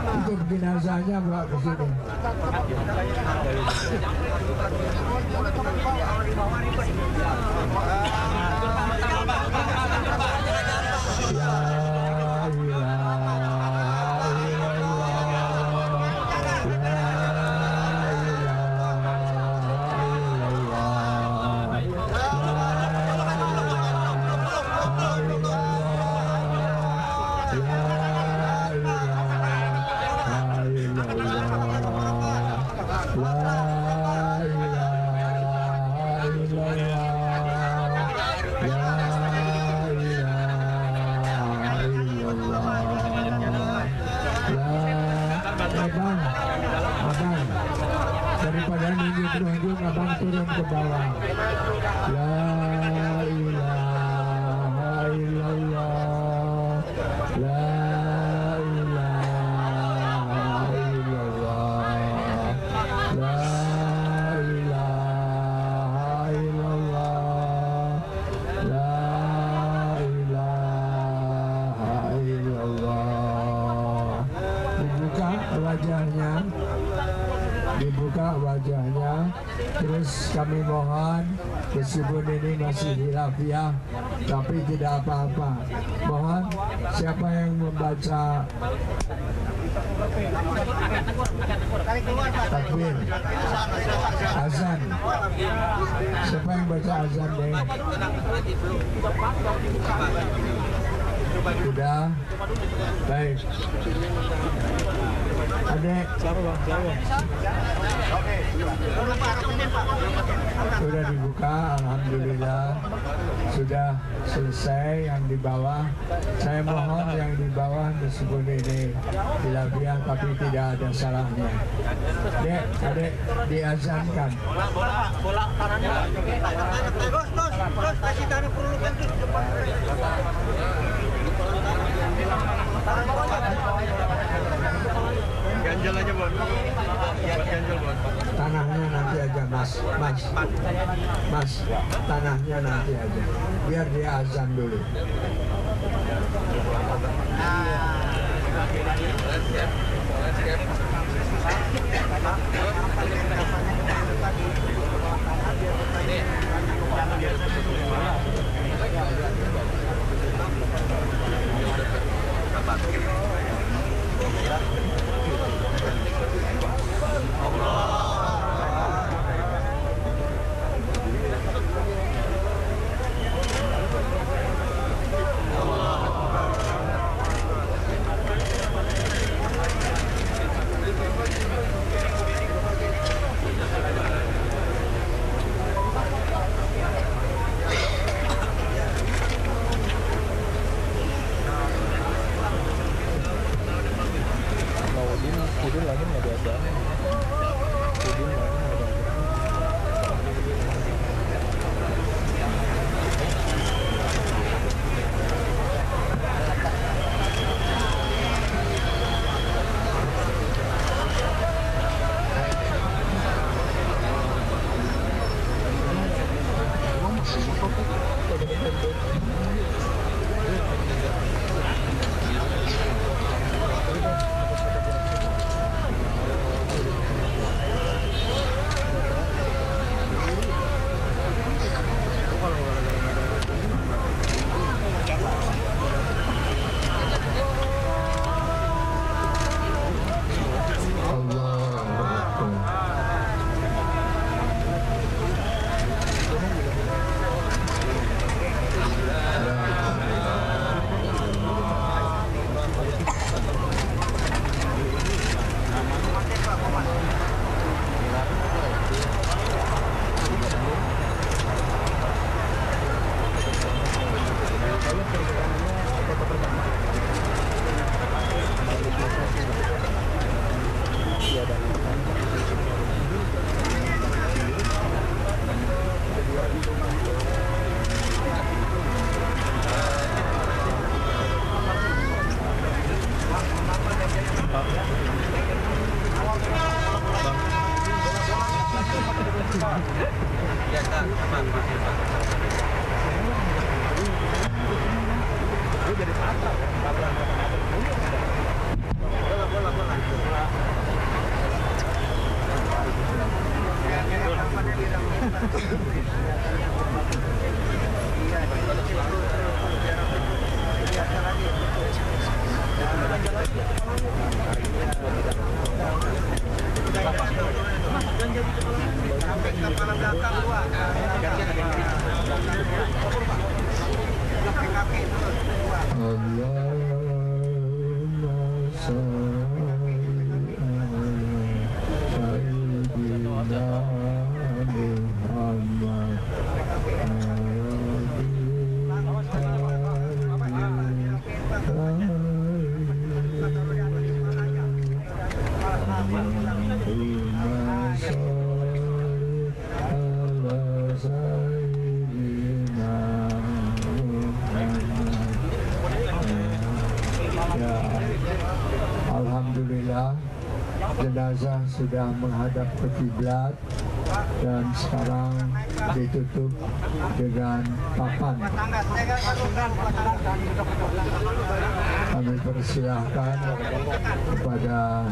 Tutup jenazahnya bawa ke sini. Daripada nunjuk-nunjuk, abang turun ke bawah. La ilaha illallah, la ilaha illallah, la ilaha illallah, la ilaha illallah. Dibuka wajahnya, terus kami mohon, meskipun ini masih hilafiah, tapi tidak apa-apa. Mohon siapa yang membaca takbir, azan, siapa yang baca azan deh? Sudah, baik. Adek, sudah dibuka, alhamdulillah. Sudah selesai yang di bawah. Saya mohon yang di bawah meskipun ini hilafiah tapi tidak ada salahnya. Dek, adek diazankan. Bola tangannya. Terus kasih tangan perlu kan di depan. Ganjel aja, Bon. Ganjel, Bon. Tanahnya nanti aja, Mas. Tanahnya nanti aja. Biar dia azan dulu. Alhamdulillah jenazah sudah menghadap ke kiblat dan sekarang ditutup dengan kafan. Kami persilahkan kepada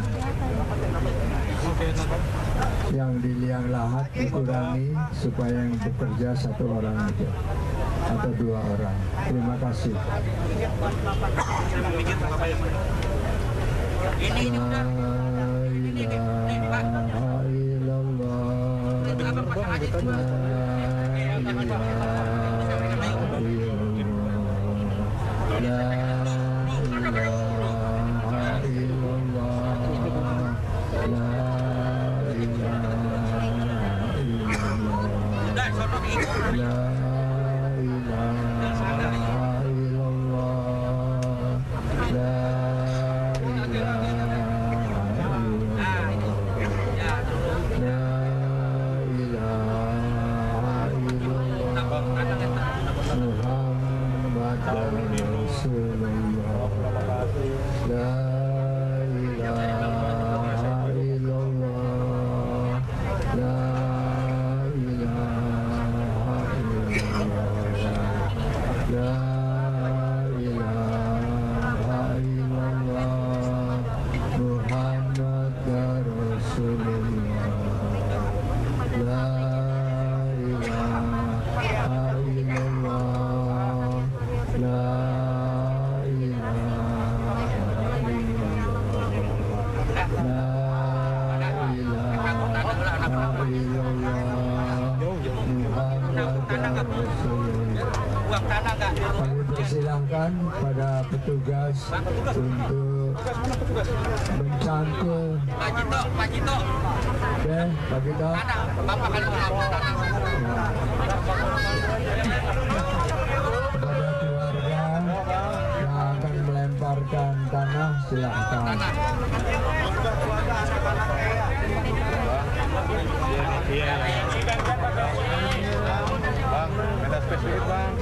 yang di liang lahat dikurangi supaya yang bekerja 1 orang aja atau 2 orang. Terima kasih. Persilahkan pada petugas untuk mencangkul. Pak Cito. Oke, Pak Cito. Kepada keluarga yang akan melemparkan tanah, silakan. Bang, ada spesial bang.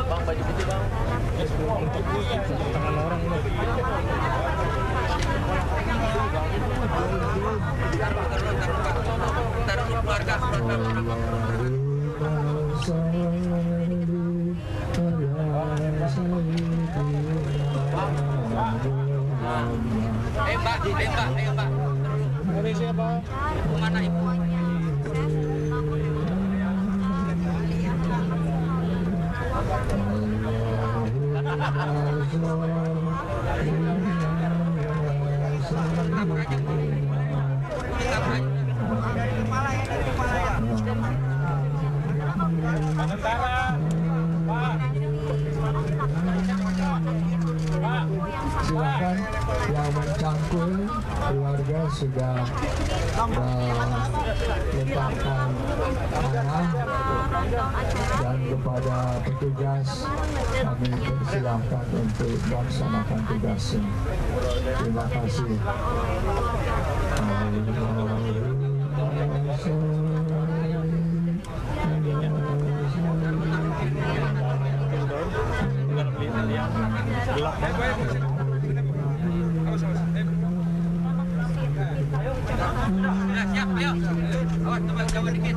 Bang, baju putih bang. Tangan orang ini. Taruh keluarga. Ayo mbak. Dari siapa? Mana ibu? Silakan yang mencangkul, keluarga sudah melemparkan tanah, dan kepada petugas kami persilahkan untuk melaksanakan tugasnya. Terima kasih. Siap, ayo. Awas, coba jauh dikit.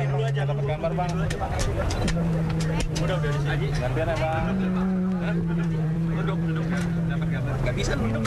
Dulu aja dapat gambar bang. Udah di sini. Gantian ya bang. Duduk. Dapat gambar. Gak bisa duduk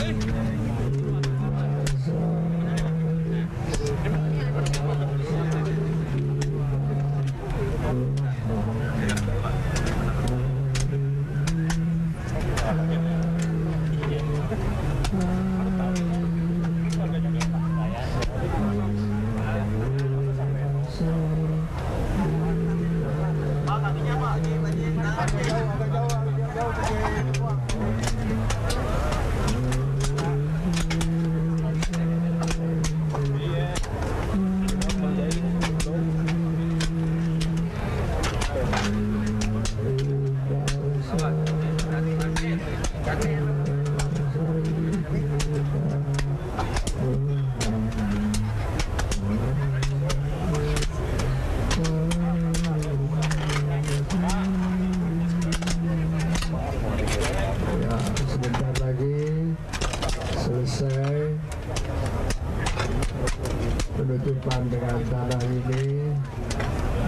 penutupan dengan tanah ini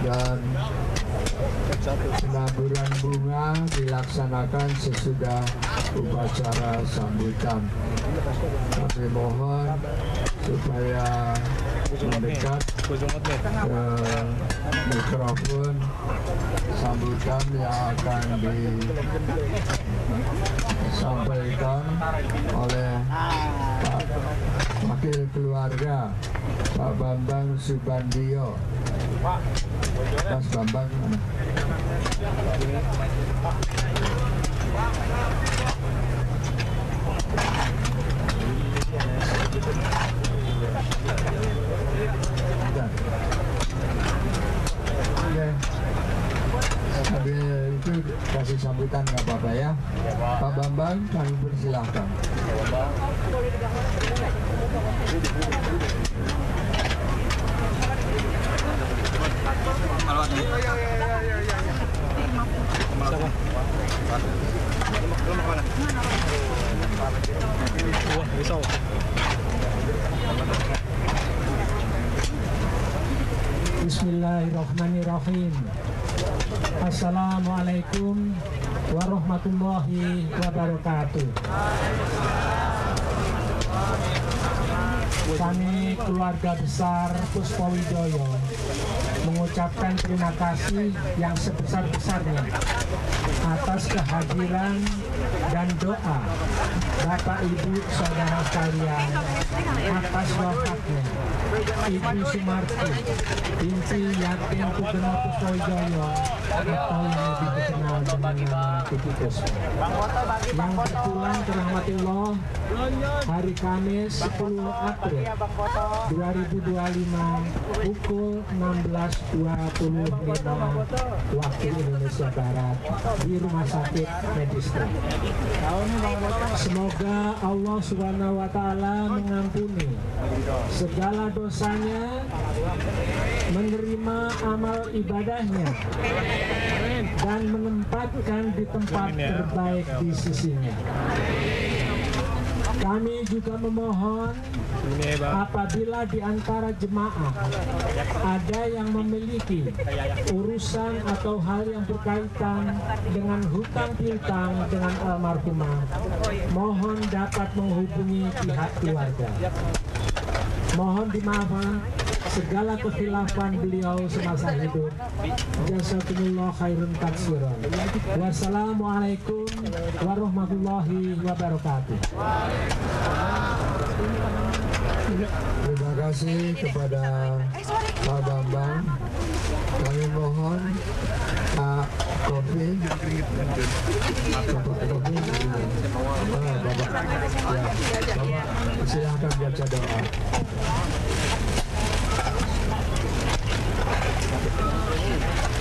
dan penaburan bunga dilaksanakan sesudah upacara sambutan. Kami mohon supaya mendekat ke mikrofon sambutan yang akan disampaikan oleh Pak Wakil Keluarga Pak Bambang Subandio. Mas Bambang mana? Oke. Sambil itu kasih sambutan nggak apa-apa ya. Pak Bambang, kami persilahkan. Bismillahirrahmanirrahim. Assalamualaikum warahmatullahi wabarakatuh. Kami keluarga besar Puspawijoyo mengucapkan terima kasih yang sebesar-besarnya atas kehadiran dan doa Bapak Ibu Saudara sekalian atas wafatnya Ibu Sumarti binti Yatim Gubernur Puspawijoyo atau yang lebih dikenal dengan nama Titi Puspa, yang berpulang ke rahmatillah hari Kamis 10 April 2025 pukul 16.25 waktu Indonesia Barat di Rumah Sakit Medistra. Semoga Allah Subhanahu wa Ta'ala mengampuni segala dosanya, menerima amal ibadahnya, dan menempatkan di tempat terbaik di sisinya. Kami juga memohon apabila di antara jemaah ada yang memiliki urusan atau hal yang berkaitan dengan hutang piutang dengan almarhumah, mohon dapat menghubungi pihak keluarga. Mohon dimaafkan segala kekhilafan beliau semasa hidup. Jazakumullah khairun katsiran. Wassalamualaikum warahmatullahi wabarakatuh. Terima kasih kepada Pak Bambang. Kami mohon Pak Kopi, Bapak Kopi, Bapak, ya, silahkan baca doa.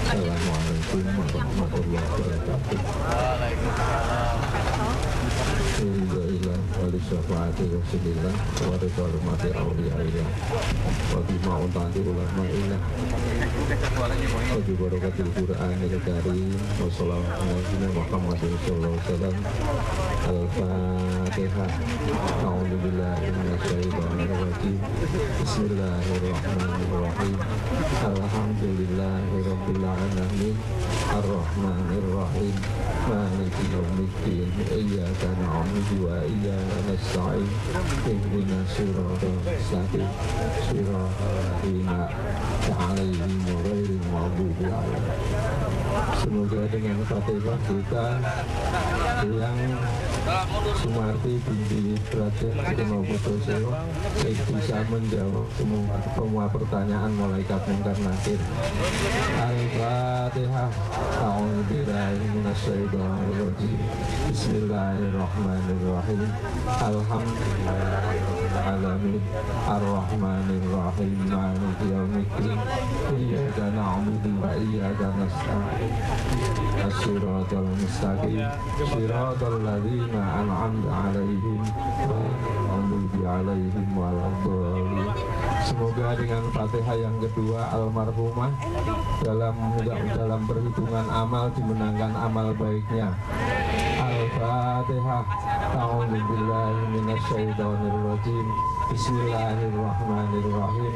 Assalamualaikum warahmatullahi wabarakatuh. Waalaikumsalam. syafaati Rasulillah wa ridha rumati awliyaillah wa bima untati ulama'illah wa bi barakatil Qur'anil karim wa sallallahu alaihi Muhammadin sallallahu alaihi wasallam. Al-Fatihah. A'udzu billahi minasyaitonir rajim. Bismillahirrahmanirrahim. Alhamdulillahirabbil alamin. Ar-Rahmanir Rahim. Maliki yaumiddin. Iyyaka na'budu wa iyyaka nasta'in. Ihdinas siratal mustaqim. Siratal ladzina an'amta 'alaihim ghairil maghdubi 'alaihim. Semoga dengan Fatihah kita yang Sumarti binti Raden Sutomo Putoselo bisa menjawab semua pertanyaan malaikat Munkar Nakir. Al-Fatihah. A'udzubillahi minasyaitonir rajim. Bismillahirrahmanirrahim. Alhamdulillahirabbil alamin. Ar-Rahmanir Rahim. Maliki yaumiddin. Iyyaka na'budu wa iyyaka nasta'in. As-siratal mustaqim. Siratal ladzina an'amta 'alaihim ghairil alaihim waladdallin. Semoga dengan Fatihah yang kedua almarhumah dalam perhitungan amal dimenangkan amal baiknya. Al-Fatihah. A'udzubillahi minasyaitonir rajim. Bismillahirrahmanirrahim.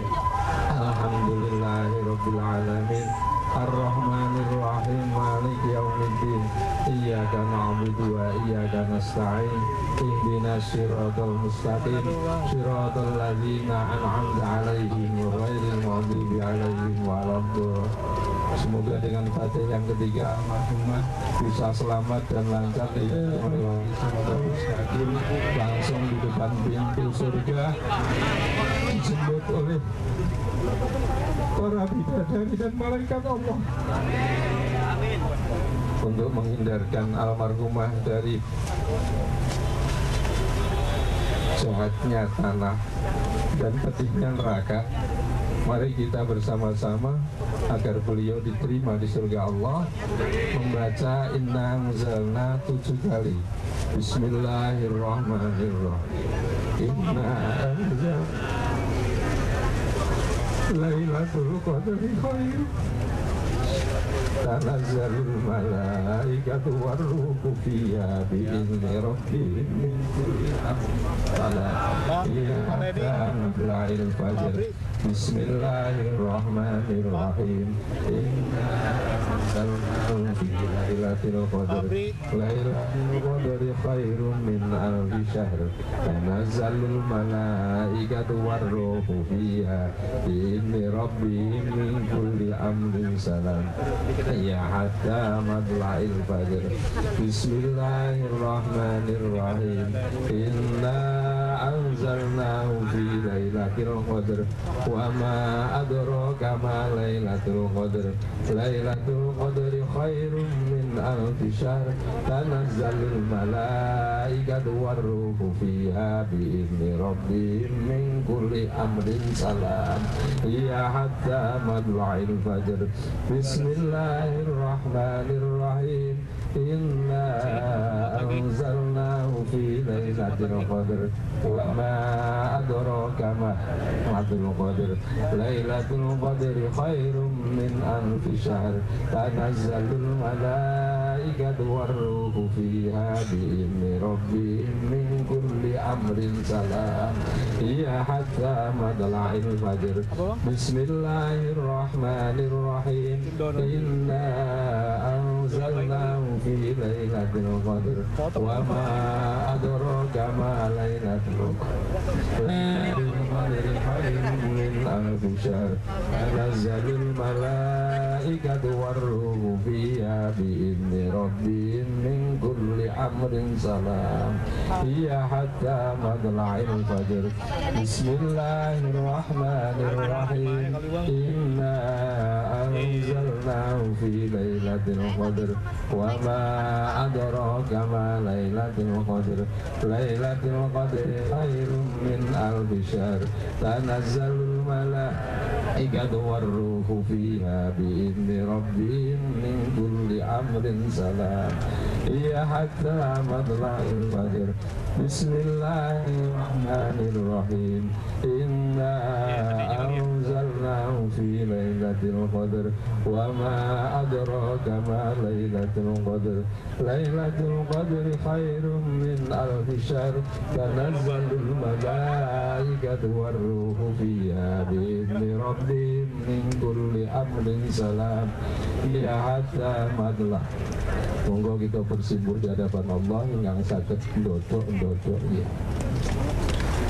Alhamdulillahirabbil alamin. Ar-Rahmanir Rahim. Maliki yaumiddin. Iyyaka na'budu wa iyyaka nasta'in. Ihdinas siratal mustaqim. Siratal ladzina an'amta 'alaihim ghairil maghdubi 'alaihim waladdallin. Semoga dengan Fatihah yang ketiga almarhumah bisa selamat dan lancar langsung di depan pintu surga disebut oleh para bidadari dan malaikat Allah. Untuk menghindarkan almarhumah dari jahatnya tanah dan pedihnya neraka, mari kita bersama-sama agar beliau diterima di surga Allah membaca Inna anzalna 7 kali. Bismillahirrahmanirrahim. Inna anzalna Lailatul Qadri khairum. Tanazzalul malaikatu warruhu fiha bi'izni rabbihim min kulli amrin. Bismillahirrahmanirrahim. Inna anzalnahu fi lailatul qadri. Lailatul qadri khairum min alfi syahr. Tanazzalul malaikatu warruhu fiha bi'izni rabbihim min kulli amrin salam. Ya hatta madla'il fajr. Bismillahirrahmanirrahim. Inna anzalnahu fi lailatul qadr. Wa ma adraka ma lailatul qadr. Lailatul qadri khairum min alfi syahr. Tanazzalul malaikatu warruhu fiha bi'izni rabbihim min kulli amrin salam. Ya hatta madla'il fajr. Bismillahirrahmanirrahim. Inna anzalnahu fi lailatul qadr. Wa ma adraka ma lailatul qadr. Lailatul qadri khairum min alfi syahr. Tanazzalul malaikatu warruhu fiha bi'izni rabbihim min kulli amrin salam. Ya hatta madla'il fajr. Bismillahirrahmanirrahim. Inna anzalnahu fi lailatul qadr. Wa ma adraka ma lailatul qadr. Lailatul qadri khairum min alfi syahr. Tanazzalul malaikatu warruhu fiha bi'izni rabbihim min kulli amrin salam. Ya hatta madla'il fajr. Bismillahirrahmanirrahim. Inna anzalnahu fi lailatul qadr. Wa ma adraka ma lailatul qadr. Lailatul qadri khairum min alfi syahr. Tanazzalul malaikatu warruhu fiha bi'izni rabbihim min kulli amrin salam. iya hatta matla'il fajr. Bismillahirrahmanirrahim. Inna anzalnahu fi lailatul qadr wa ma adraka ma lailatul qadr. Lailatul qadri khairum min alfi syahr. Tanazzalul malaikatu warruhu fiha bi'izni rabbihim min kulli amrin salam. Ya hatta madlah. Monggo kita bersimbur di hadapan Allah yang sakit dodok ya.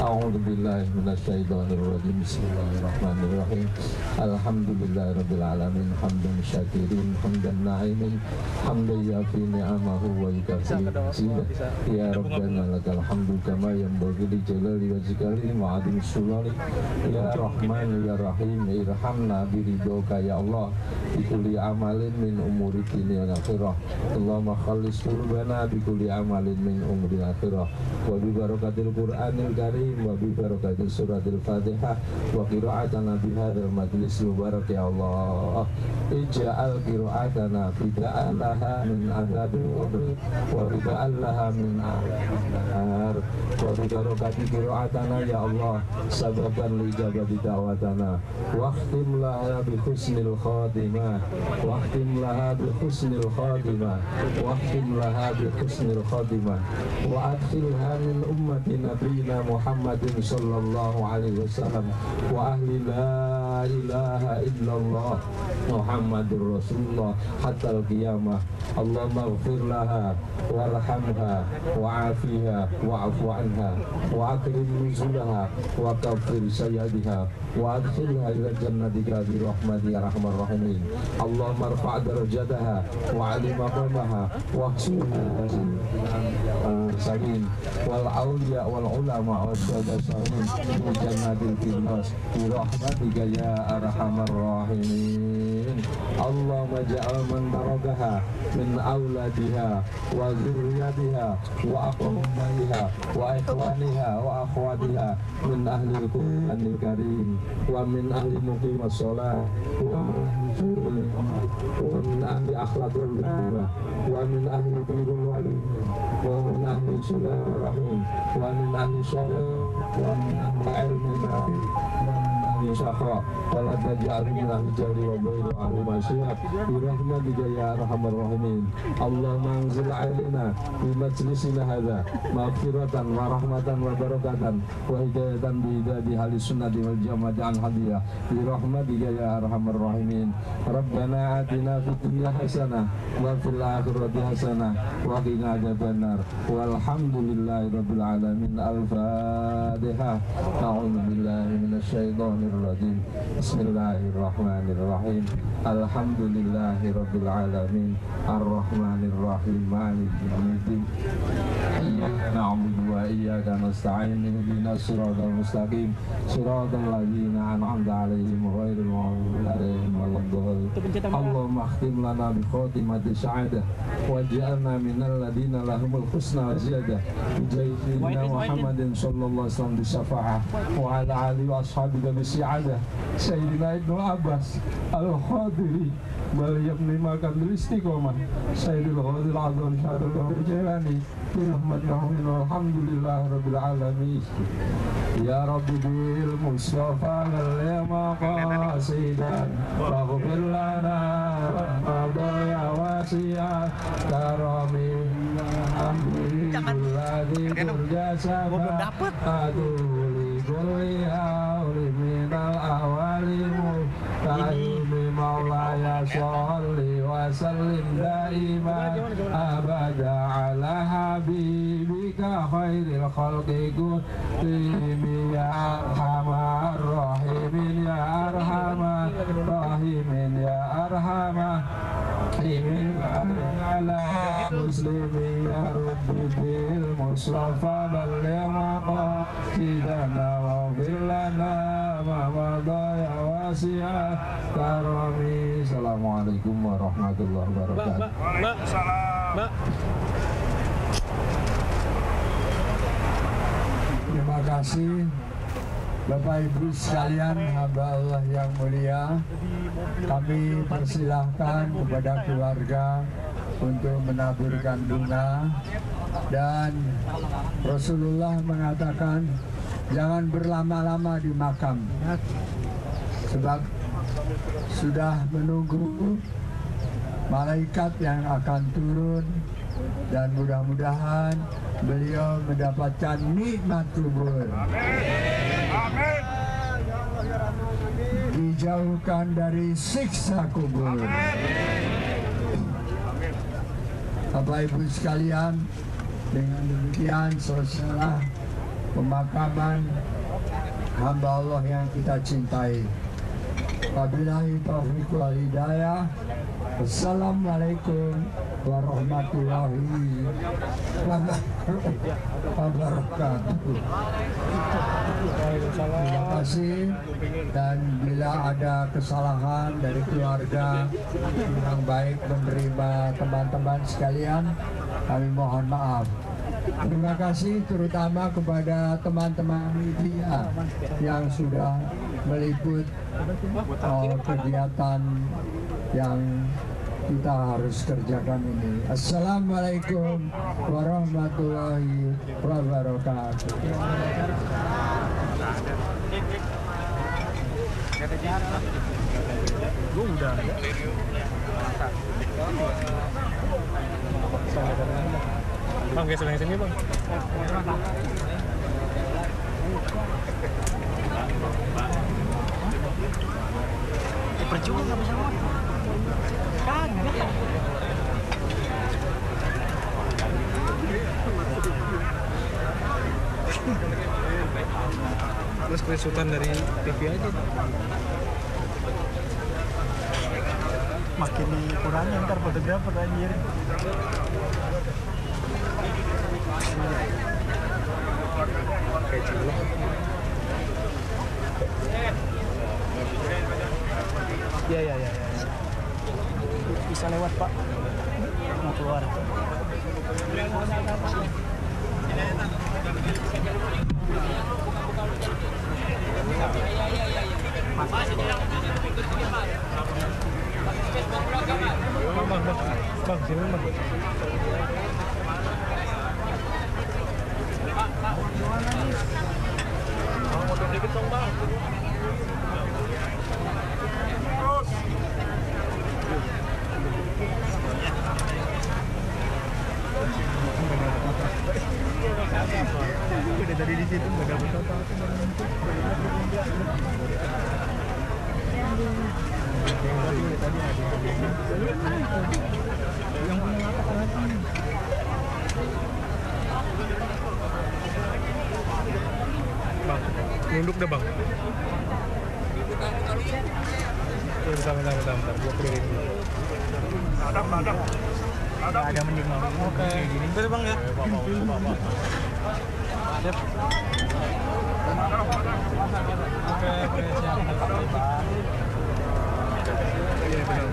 A'udzubillahi minasyaitonirrajim. Bismillahirrahmanirrahim. Alhamdulillahirabbil alamin hamdan syakirin hamdan na'imin hamdan yafi ni'amahu wa yukafi. Ya Rabbana lakal hamdu kama yanbaghi li jalali wajhika wa 'azimi sulali. Ya Rahman ya Rahim irhamna biridhoka ya Allah bi kulli amalin min umuri dunya wal akhirah. Allahumma khallis qulubana bi kulli amalin min umuri akhirah wa bi barakatil Qur'anil karim wa bi barakatil suratil Fatihah wa qira'atana bi hadzal majlis mubarak ya Allah. Ij'al qira'atana bida'alaha min adzabil qabr wa bida'alaha min nar wa bi barakati qira'atana ya Allah sababan li ijabati da'watana wa khtim laha bi husnil khatimah wa khtim laha bi husnil khatimah wa khtim laha bi husnil khatimah wa adkhilha min ummati nabiyina Muhammadin sallallahu alaihi wasallam wa ahli la ilaha illallah Muhammadur Rasulullah hatta al-qiyamah. Allahumma ighfir laha warhamha wa'afiha wa'fu anha wa akrim nuzulaha wa kaffir sayyadiha wa adkhilha ila jannatika bi rahmatika ya arhamar rahimin. Allahumma irfa' darajataha wa 'ali maqamaha wa ahsinha sakin wal awliya wal ulama wa sadasamin fi jannatil firdaus bi rahmatika ya arhamar rahimin. Allahumma ja'al man barakaha min auladiha wa dzurriyyatiha wa aqrabaiha wa ikhwaniha wa akhwatiha min ahli al-Qur'anil karim wa min ahli muqimas shalah wa min ahli akhlaqil karimah wa min ahli birrul wali wa min ahli silatur rahim wa min ahli shalah wa min ahli ilmin nafi syafa wala taj'al min al-jari wa bainu ahli masyiyat bi rahmatika ya arhamar rahimin. Allahumma anzil 'alaina bi majlisina hadza maghfiratan wa rahmatan wa barakatan wa hidayatan bi hidayati ahli sunnati wal jamaah al-hadiyah bi rahmatika ya arhamar rahimin. Rabbana atina fid dunya hasanah wa fil akhirati hasanah wa qina adzabannar. Walhamdulillahi rabbil alamin. Al-Fatihah. A'udzu billahi minasyaitonir rajim. Bismillahirrahmanirrahim. Alhamdulillahi rabbil alamin. Ar-Rahmanirrahim. Maliki yaumiddin. Iyyaka na'budu wa iyyaka nasta'in. Ihdinas siratal mustaqim. Siratal ladzina an'amta 'alaihim ghairil maghdubi 'alaihim waladdallin. Allahumma khtim lana bi khatimati sa'adah waj'alna minal ladzina lahumul husna wa ziyadah. Bi sayyidina Muhammadin sallallahu alaihi wasallam bi syafa'ah wa ala alihi wa ashabihi bi si'adah. Sayyidina Ibnu Abbas al-Khadiri bal yabni makan istiqomah. Sayyidul Ghazil Azam Syahadul Jalani birahmatin alhamdulillah rabbil alamin. Ya Rabbi bil Mustafa al-yama qasidan faghfir lana ya wasi'ah karami alhamdulilladzi berjasa aduli kulli hauli minal awalimu ta'ayumi maulaya sholli wa sallim daiman abada ala habibika khairil khalqi kullihim ya arhamar rahimin ya arhamar rahimin ya arhamar rahimin ala muslimin ya rabbi bil mustafa balligh maqasidana waghfir lana ma madha ya wasi'ah karami. Assalamualaikum warahmatullahi wabarakatuh. Mbak. Terima kasih Bapak Ibu sekalian, hamba Allah yang mulia. Kami persilahkan kepada keluarga untuk menaburkan bunga. Dan Rasulullah mengatakan jangan berlama-lama di makam, sebab sudah menunggu malaikat yang akan turun, dan mudah-mudahan beliau mendapatkan nikmat kubur, dijauhkan dari siksa kubur. Bapak Ibu sekalian, dengan demikian selesailah pemakaman hamba Allah yang kita cintai. Wabillahi taufiq wal hidayah. Assalamualaikum warahmatullahi wabarakatuh. Terima kasih, dan bila ada kesalahan dari keluarga yang baik menerima teman-teman sekalian, kami mohon maaf. Terima kasih terutama kepada teman-teman media yang sudah meliput kegiatan yang kita harus kerjakan ini. Assalamualaikum warahmatullahi wabarakatuh. Bang, geser yang sini, Bang. Percuma nggak bisa ngomong. Kagak. Terus screenshotan dari TV aja. Makin dikurangin ntar fotografer anjir. Kayak cilok. Ya. Bisa lewat, Pak. Mau keluar. Bang, sini, Bang. Motor dikit dong, Bang. Udah tadi di situ nggak dapat apa-apa. Yang punya apa lagi? Bang, nunduk deh, Bang. Bentar. Gua keliling dulu. Ada mending ngomong kayak gini. Bentar, Bang, ya. Siap. Oke, siap. Iya, benar.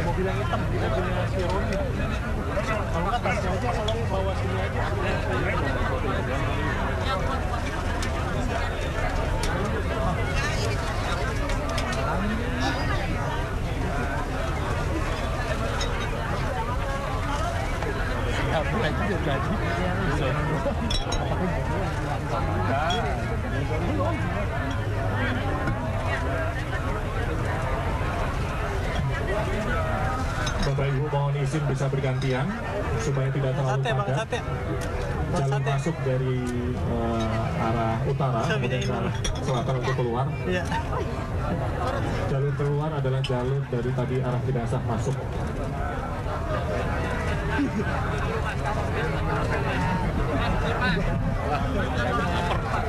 Mobil yang hitam, mobilnya si Roni. Kalau nggak tasnya aja, kalau bawa sini aja. Bapak Ibu mohon izin bisa bergantian supaya tidak terlalu padat. Jalan masuk dari arah utara kemudian ke arah selatan untuk keluar. Jalur keluar adalah jalur dari tadi arah Jenazah masuk.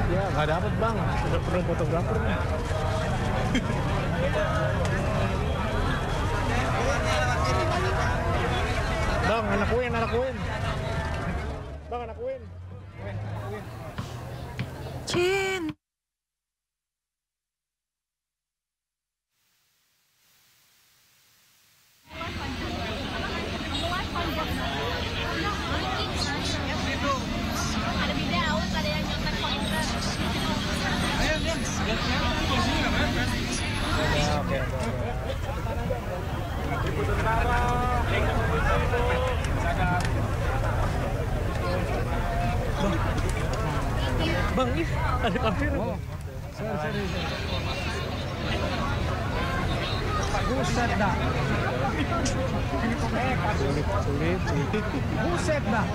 Ya nggak dapet, Bang, udah perlu fotografer nih. Bang, anak Win. Bang, anak Win. Cin. Bang, ih, ada kamera. Oh. Sorry. Buset dah. Sulit. Buset dah.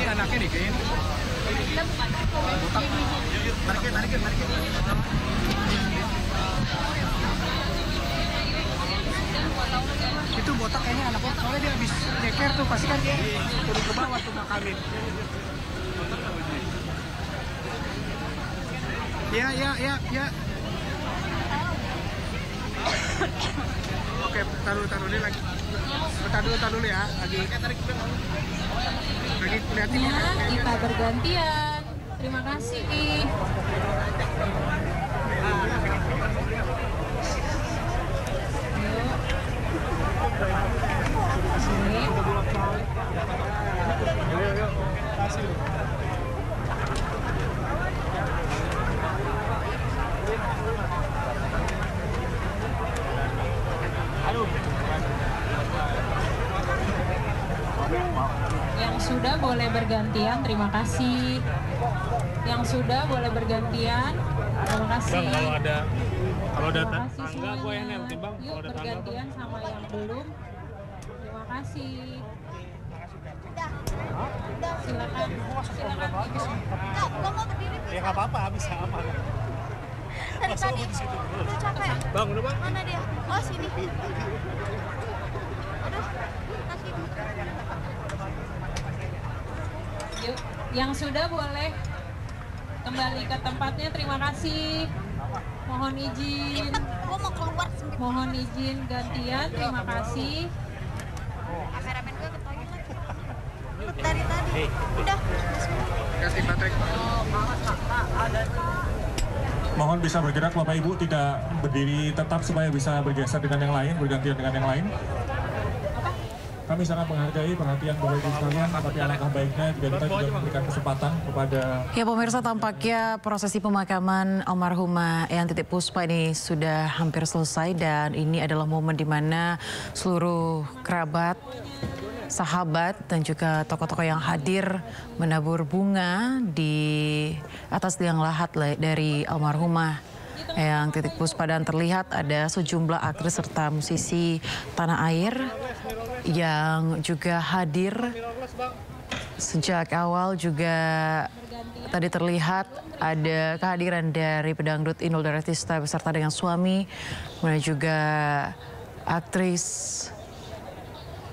Anaknya nih kayaknya. Balikin. Itu botak kayaknya anaknya, soalnya dia habis nyeker tuh, pasti kan dia turun ke bawah tuh makamin. Ya. Oke, taruh ini lagi. Taruh dulu ya, lagi liatin ya. Kita bergantian. Terima kasih. Yang sudah boleh bergantian, terima kasih. Yang sudah boleh bergantian, terima kasih. Bang, kalau ada tangga gue yang nanti bang. Yuk bergantian sama yang belum. Terima kasih. Silakan. Ya nggak apa-apa, bisa aman. Tadi udah capek. Bang, udah bang. Mana dia? Oh sini. Aduh, kasih. Yuk, yang sudah boleh kembali ke tempatnya, terima kasih. Mohon izin. Mohon izin gantian, terima kasih. Kameramen gue ke toilet. Dari tadi. Udah. Kasih baterai. Mohon bisa bergerak Bapak Ibu, tidak berdiri tetap supaya bisa bergeser dengan yang lain, bergantian dengan yang lain. Kami sangat menghargai perhatian Bapak Ibu sekalian, tapi alangkah baiknya jika kita juga memberikan kesempatan kepada... Ya pemirsa, tampaknya prosesi pemakaman almarhumah Eyang Titip Puspa ini sudah hampir selesai, dan ini adalah momen di mana seluruh kerabat, sahabat, dan juga tokoh-tokoh yang hadir menabur bunga di atas liang lahat dari almarhumah Eyang Titip Puspa, dan terlihat ada sejumlah aktris serta musisi tanah air yang juga hadir Sejak awal juga tadi terlihat ada kehadiran dari pedangdut Inul Daratista beserta dengan suami, kemudian juga aktris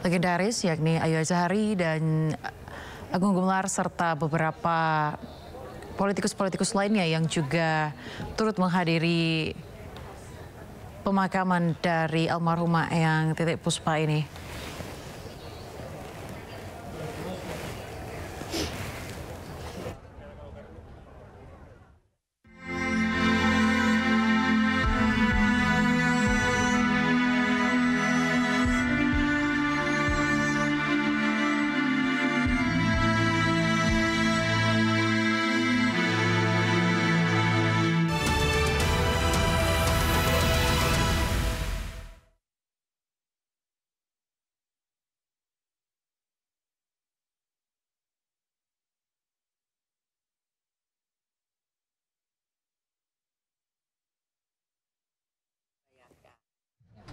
legendaris yakni Ayu Azhari dan Agung Gumelar serta beberapa politikus-politikus lainnya yang juga turut menghadiri pemakaman dari almarhumah Eyang Titiek Puspa ini.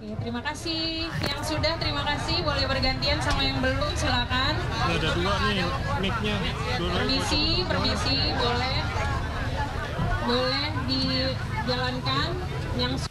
Oke, terima kasih. Yang sudah terima kasih, boleh bergantian sama yang belum silakan. Ada dua nih mic-nya. Permisi, boleh dijalankan. Yang